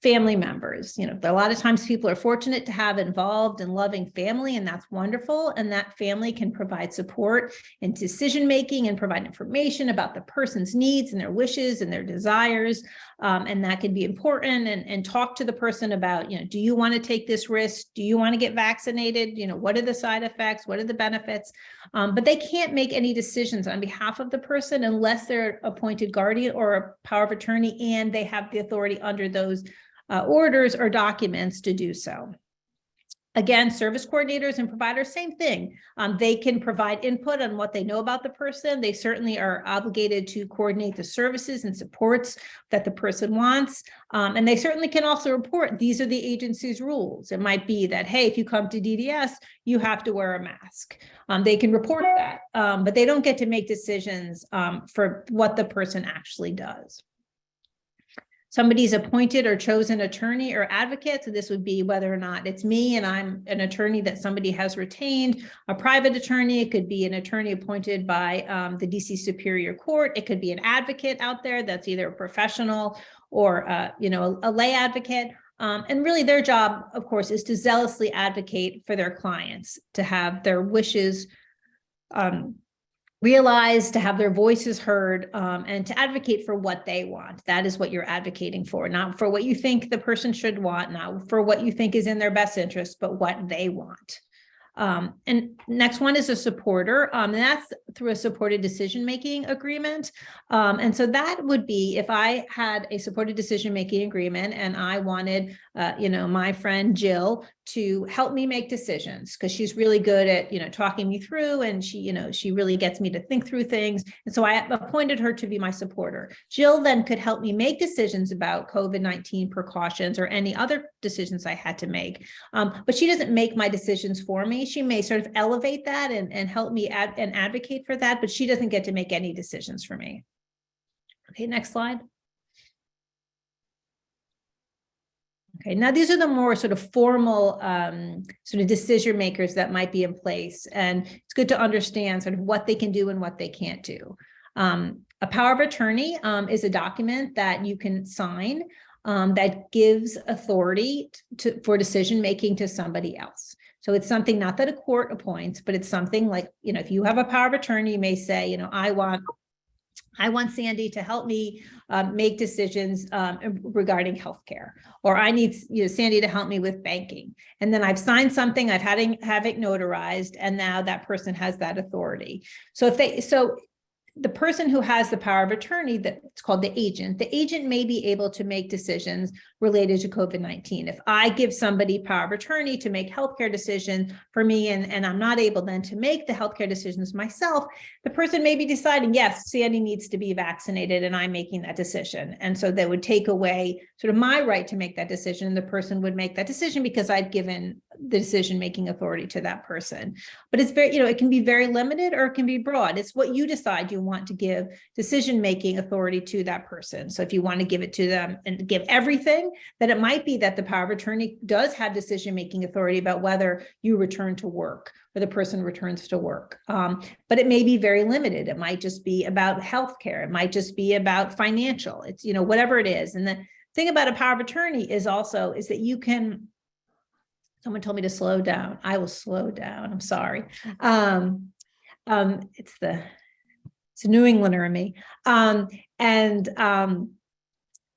family members. A lot of times people are fortunate to have involved and loving family, and that's wonderful. And that family can provide support in decision-making and provide information about the person's needs and their wishes and their desires. And that can be important, and talk to the person about, do you want to take this risk? Do you want to get vaccinated? What are the side effects? What are the benefits? But they can't make any decisions on behalf of the person unless they're appointed guardian or a power of attorney, and they have the authority under those orders or documents to do so. Again, service coordinators and providers, same thing. They can provide input on what they know about the person. They certainly are obligated to coordinate the services and supports that the person wants. And they certainly can also report, these are the agency's rules. It might be that, hey, if you come to DDS, you have to wear a mask. They can report that, but they don't get to make decisions for what the person actually does. Somebody's appointed or chosen attorney or advocate. So this would be whether or not it's me and I'm an attorney that somebody has retained, a private attorney. It could be an attorney appointed by the DC Superior Court. It could be an advocate out there that's either a professional or a lay advocate. And really their job, of course, is to zealously advocate for their clients, to have their wishes realized, to have their voices heard, and to advocate for what they want. That is what you're advocating for, not for what you think the person should want, not for what you think is in their best interest, but what they want. And next one is a supporter, and that's through a supported decision-making agreement. And so that would be if I had a supported decision-making agreement and I wanted, my friend Jill to help me make decisions, because she's really good at, talking me through, and she really gets me to think through things. And so I appointed her to be my supporter. Jill then could help me make decisions about COVID-19 precautions or any other decisions I had to make. But she doesn't make my decisions for me. She may sort of elevate that and help me and advocate for that, but she doesn't get to make any decisions for me. Okay, next slide. Okay, now these are the more sort of formal sort of decision makers that might be in place. And it's good to understand sort of what they can do and what they can't do. A power of attorney is a document that you can sign that gives authority for decision making to somebody else. So it's something not that a court appoints, but it's something like, if you have a power of attorney, you may say, I want Sandy to help me make decisions regarding healthcare, or I need Sandy to help me with banking. And then I've signed something, I've have it notarized, and now that person has that authority. So the person who has the power of attorney, that's called the agent may be able to make decisions related to COVID-19. If I give somebody power of attorney to make healthcare decisions for me, and I'm not able then to make the healthcare decisions myself, the person may be deciding, yes, Sandy needs to be vaccinated, and I'm making that decision. And so that would take away sort of my right to make that decision. And the person would make that decision because I've given the decision-making authority to that person. But it's very, it can be very limited or it can be broad. It's what you decide you want to give decision-making authority to that person. So if you want to give it to them and give everything, then it might be that the power of attorney does have decision-making authority about whether you return to work or the person returns to work. But it may be very limited. It might just be about healthcare. It might just be about financial. It's, whatever it is. And the thing about a power of attorney is that you can, someone told me to slow down. I will slow down. I'm sorry. It's a New Englander in me.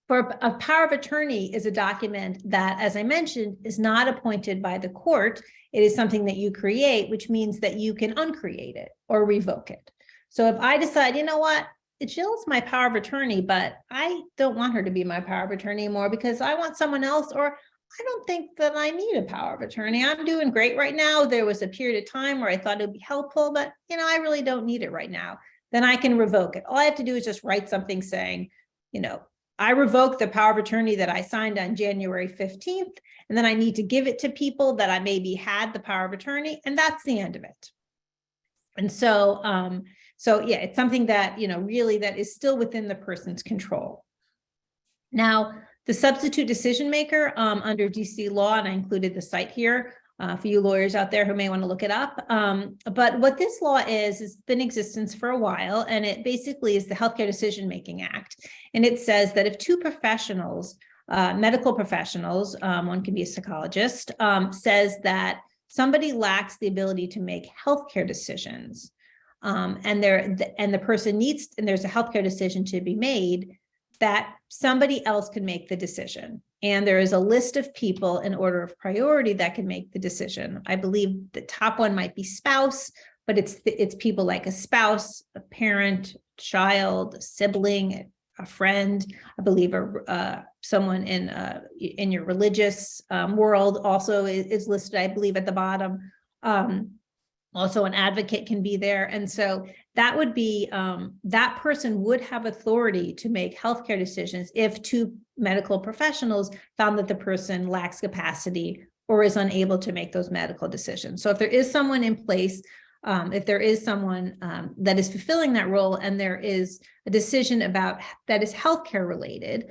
For a power of attorney is a document that, as I mentioned, is not appointed by the court. It is something that you create, which means that you can uncreate it or revoke it. So if I decide, Jill's my power of attorney, but I don't want her to be my power of attorney anymore because I want someone else, or I don't think that I need a power of attorney. I'm doing great right now. There was a period of time where I thought it would be helpful, but I really don't need it right now. Then I can revoke it. All I have to do is just write something saying, I revoke the power of attorney that I signed on January 15th, and then I need to give it to people that I maybe had the power of attorney, and that's the end of it. And so, yeah, it's something that, really that is still within the person's control. Now, the substitute decision maker under DC law, and I included the site here for you lawyers out there who may want to look it up. But what this law is been in existence for a while, and it basically is the Healthcare Decision Making Act. And it says that if two professionals medical professionals, one can be a psychologist, says that somebody lacks the ability to make healthcare decisions. And the person needs, and there's a healthcare decision to be made, that somebody else can make the decision. And there is a list of people in order of priority that can make the decision. I believe the top one might be spouse, but it's people like a spouse, a parent, child, a sibling, a friend, I believe someone in your religious world also is listed, I believe, at the bottom. Also an advocate can be there. And so that would be, that person would have authority to make healthcare decisions if two medical professionals found that the person lacks capacity or is unable to make those medical decisions. So if there is someone in place, if there is someone that is fulfilling that role and there is a decision about that is healthcare related,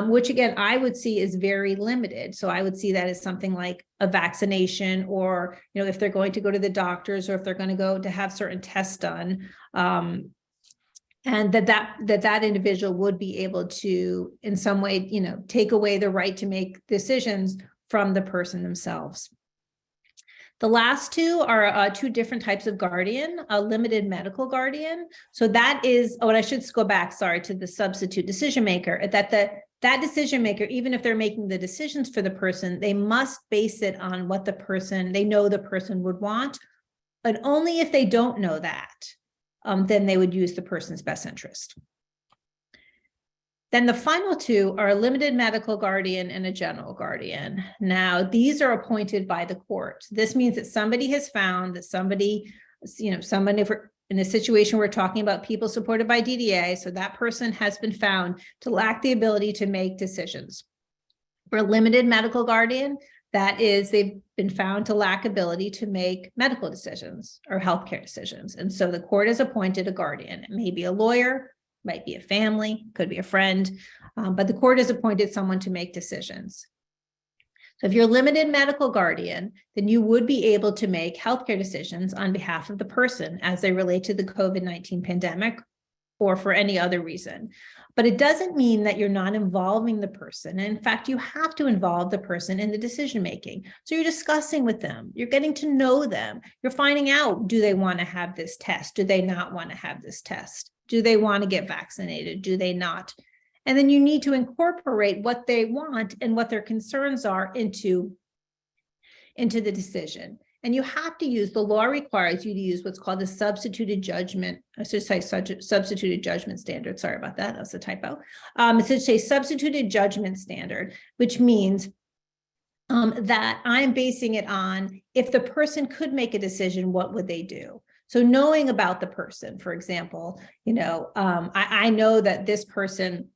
which again, I would see is very limited. So I would see that as something like a vaccination, or, if they're going to go to the doctors, or if they're going to go to have certain tests done, and that individual would be able to, in some way, take away the right to make decisions from the person themselves. The last two are two different types of guardian, a limited medical guardian. So that is, and I should go back, sorry, to the substitute decision maker, that decision maker, even if they're making the decisions for the person, they must base it on what they know the person would want. But only if they don't know that, then they would use the person's best interest. Then the final two are a limited medical guardian and a general guardian. Now, these are appointed by the court. This means that somebody has found that somebody, if we're in a situation we're talking about people supported by DDA, so that person has been found to lack the ability to make decisions. For a limited medical guardian, that is, they've been found to lack ability to make medical decisions or healthcare decisions. And so the court has appointed a guardian. It may be a lawyer, might be a family, could be a friend, but the court has appointed someone to make decisions. So if you're a limited medical guardian, then you would be able to make healthcare decisions on behalf of the person as they relate to the COVID-19 pandemic or for any other reason. But it doesn't mean that you're not involving the person. And in fact, you have to involve the person in the decision-making. So you're discussing with them, you're getting to know them, you're finding out, do they want to have this test? Do they not want to have this test? Do they want to get vaccinated? Do they not? And then you need to incorporate what they want and what their concerns are into the decision. And you have to use, the law requires you to use what's called the substituted judgment, I should say substituted judgment standard. Sorry about that, that's a typo. It should say substituted judgment standard, which means that I'm basing it on if the person could make a decision, what would they do? So knowing about the person, for example, I know that this person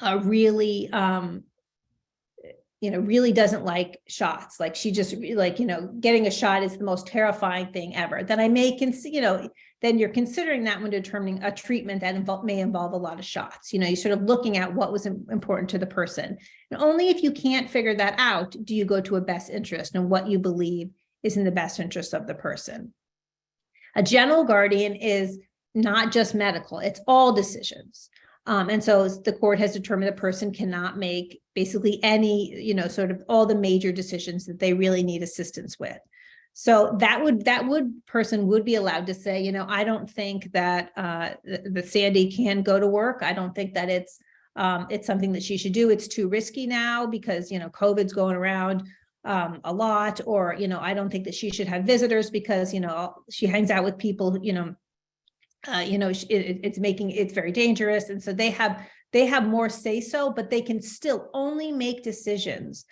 really doesn't like shots. Like she just getting a shot is the most terrifying thing ever. Then I may consider, then you're considering that when determining a treatment that may involve a lot of shots. You're sort of looking at what was important to the person. And only if you can't figure that out do you go to a best interest and what you believe is in the best interest of the person. A general guardian is not just medical, it's all decisions. And so the court has determined a person cannot make basically any, sort of all the major decisions that they really need assistance with. So that person would be allowed to say, I don't think that that Sandy can go to work. I don't think that it's something that she should do. It's too risky now because, COVID's going around a lot, or, I don't think that she should have visitors because, she hangs out with people, it's very dangerous. And so they have more say so, but they can still only make decisions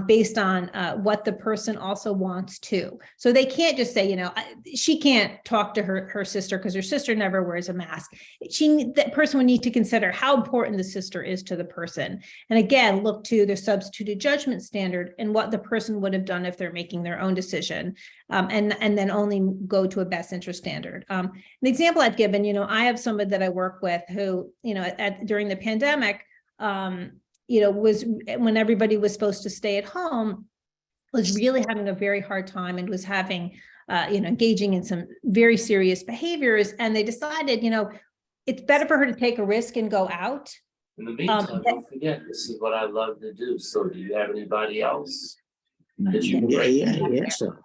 based on what the person also wants to. So they can't just say, she can't talk to her sister because her sister never wears a mask. That person would need to consider how important the sister is to the person. And again, look to the substituted judgment standard and what the person would have done if they're making their own decision, and then only go to a best interest standard. An example I've given, I have somebody that I work with who, during the pandemic, was when everybody was supposed to stay at home, was really having a very hard time and was having, engaging in some very serious behaviors. And they decided, it's better for her to take a risk and go out In the meantime, yeah. don't forget, this is what I love to do. So do you have anybody else? that you Yes, sir.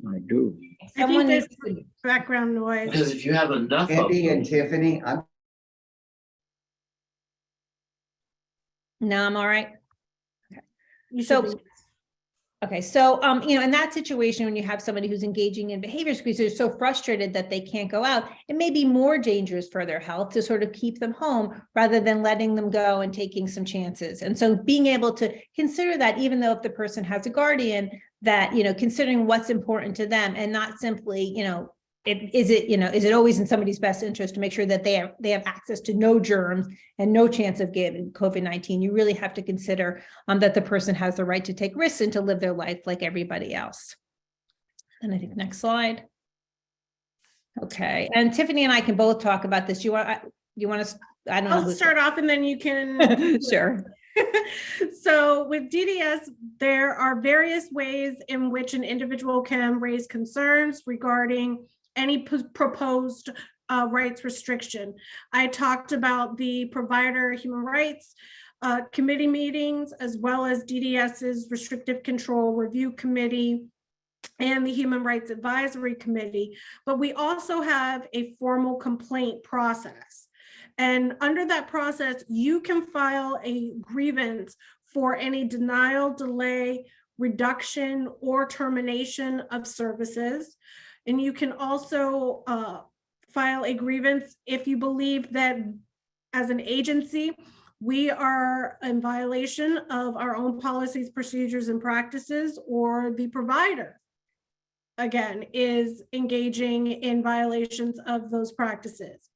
I do. I think Someone there's needs to, background noise. Because if you have enough of Andy and them, Tiffany, I'm no, I'm all right. You So- should be. Okay, so, in that situation, when you have somebody who's engaging in behaviors because they're so frustrated that they can't go out, it may be more dangerous for their health to sort of keep them home rather than letting them go and taking some chances. And so being able to consider that, even though if the person has a guardian, that, considering what's important to them and not simply, is it always in somebody's best interest to make sure that they have access to no germs and no chance of getting COVID-19. You really have to consider that the person has the right to take risks and to live their life like everybody else. And I think next slide. Okay, and Tiffany and I can both talk about this. You want to, I don't know. I'll start off and then you can. Sure. So with DDS, there are various ways in which an individual can raise concerns regarding any proposed rights restriction. I talked about the provider human rights committee meetings, as well as DDS's restrictive control review committee and the Human Rights Advisory Committee. But we also have a formal complaint process. And under that process, you can file a grievance for any denial, delay, reduction, or termination of services. And you can also file a grievance if you believe that as an agency, we are in violation of our own policies, procedures, and practices, or the provider, again, is engaging in violations of those practices.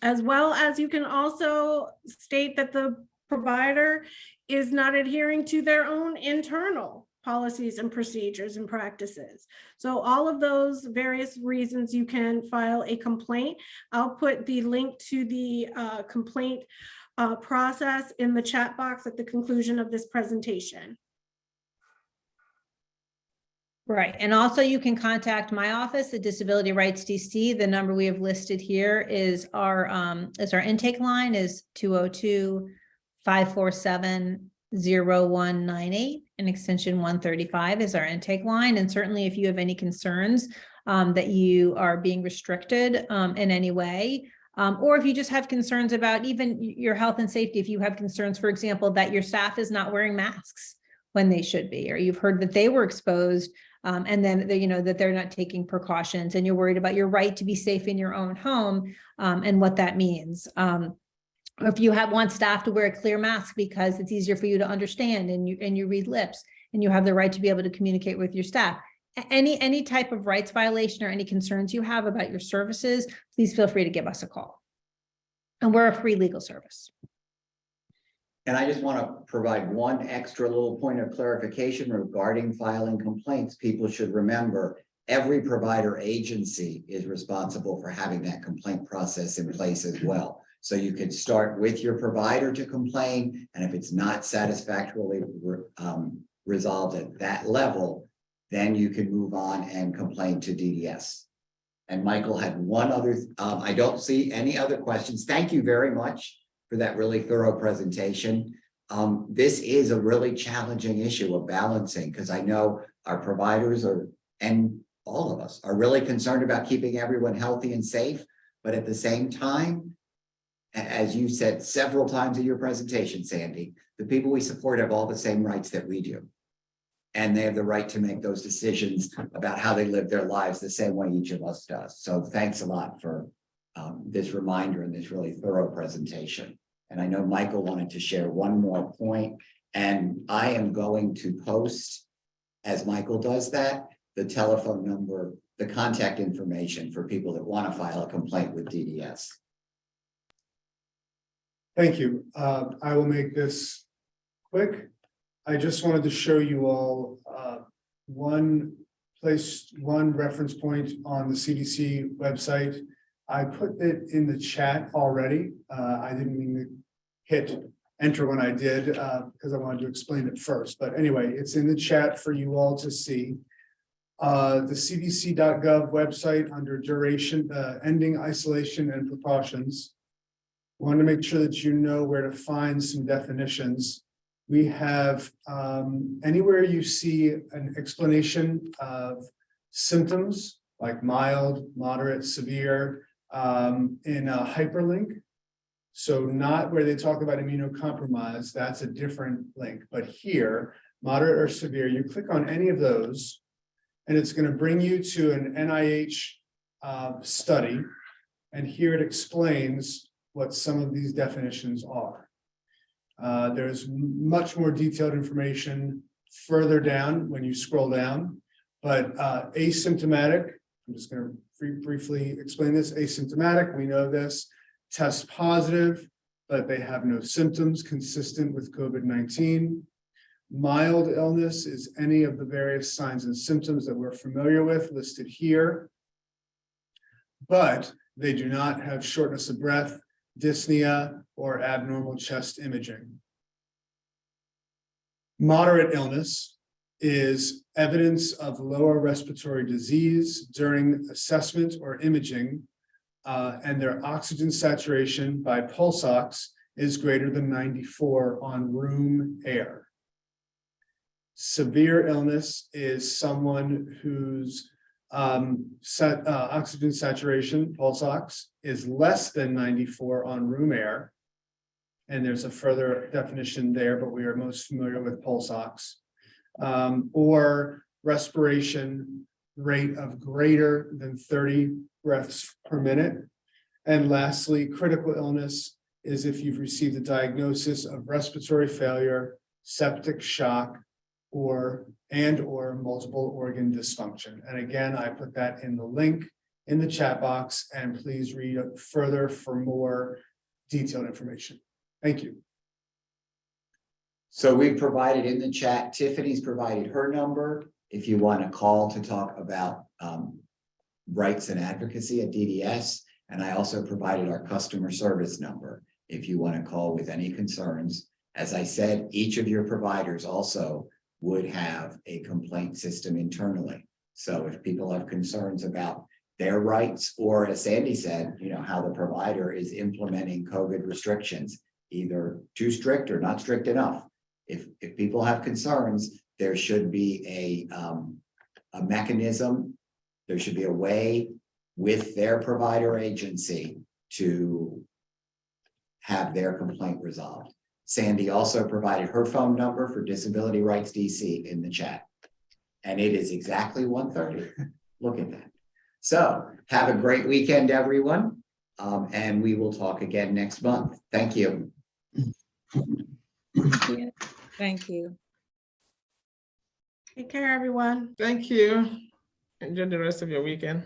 As well as you can also state that the provider is not adhering to their own internal policies and procedures and practices. So all of those various reasons you can file a complaint. I'll put the link to the complaint process in the chat box at the conclusion of this presentation. Right. And also you can contact my office, the Disability Rights DC. The number we have listed here is our intake line is 202-547-0198, and extension 135 is our intake line. And certainly if you have any concerns that you are being restricted in any way, or if you just have concerns about even your health and safety, if you have concerns, for example, that your staff is not wearing masks when they should be, or you've heard that they were exposed and then that they're not taking precautions, and you're worried about your right to be safe in your own home and what that means. Or if you want staff to wear a clear mask because it's easier for you to understand and you read lips and you have the right to be able to communicate with your staff. Any type of rights violation or any concerns you have about your services, please feel free to give us a call. And we're a free legal service. And I just want to provide one extra little point of clarification regarding filing complaints. People should remember every provider agency is responsible for having that complaint process in place as well. So you could start with your provider to complain, and if it's not satisfactorily resolved at that level, then you can move on and complain to DDS. And Michael had one other, I don't see any other questions. Thank you very much for that really thorough presentation. This is a really challenging issue of balancing, because I know our providers and all of us are really concerned about keeping everyone healthy and safe. But at the same time, as you said several times in your presentation, Sandy, the people we support have all the same rights that we do. And they have the right to make those decisions about how they live their lives the same way each of us does. So thanks a lot for this reminder and this really thorough presentation. And I know Michael wanted to share one more point, and I am going to post, as Michael does that, the telephone number, the contact information for people that want to file a complaint with DDS. Thank you. I will make this quick. I just wanted to show you all one reference point on the CDC website. I put it in the chat already. I didn't mean to hit enter when I did because I wanted to explain it first. But anyway, it's in the chat for you all to see. The cdc.gov website under duration, ending isolation and precautions. Want to make sure that you know where to find some definitions. We have anywhere you see an explanation of symptoms like mild, moderate, severe in a hyperlink. So not where they talk about immunocompromised, that's a different link, but here, moderate or severe, you click on any of those and it's going to bring you to an NIH study. And here it explains what some of these definitions are. There's much more detailed information further down when you scroll down, but asymptomatic, I'm just going to briefly explain this. Asymptomatic, we know this, test positive, but they have no symptoms consistent with COVID-19. Mild illness is any of the various signs and symptoms that we're familiar with listed here, but they do not have shortness of breath, dyspnea, or abnormal chest imaging. Moderate illness is evidence of lower respiratory disease during assessment or imaging, and their oxygen saturation by pulse ox is greater than 94 on room air. Severe illness is someone whose oxygen saturation, pulse ox, is less than 94 on room air. And there's a further definition there, but we are most familiar with pulse ox. Or respiration rate of greater than 30 breaths per minute. And lastly, critical illness is if you've received a diagnosis of respiratory failure, septic shock, or multiple organ dysfunction. And again, I put that in the link in the chat box, and please read further for more detailed information. Thank you. So we've provided in the chat, Tiffany's provided her number. If you want to call to talk about rights and advocacy at DDS. And I also provided our customer service number if you want to call with any concerns. As I said, each of your providers also would have a complaint system internally. So if people have concerns about their rights, or as Sandy said, you know, how the provider is implementing COVID restrictions, either too strict or not strict enough. If people have concerns, there should be a mechanism, there should be a way with their provider agency to have their complaint resolved. Sandy also provided her phone number for Disability Rights DC in the chat. And it is exactly 1:30. Look at that. So have a great weekend, everyone. And we will talk again next month. Thank you. Thank you. Take care, everyone. Thank you. Enjoy the rest of your weekend.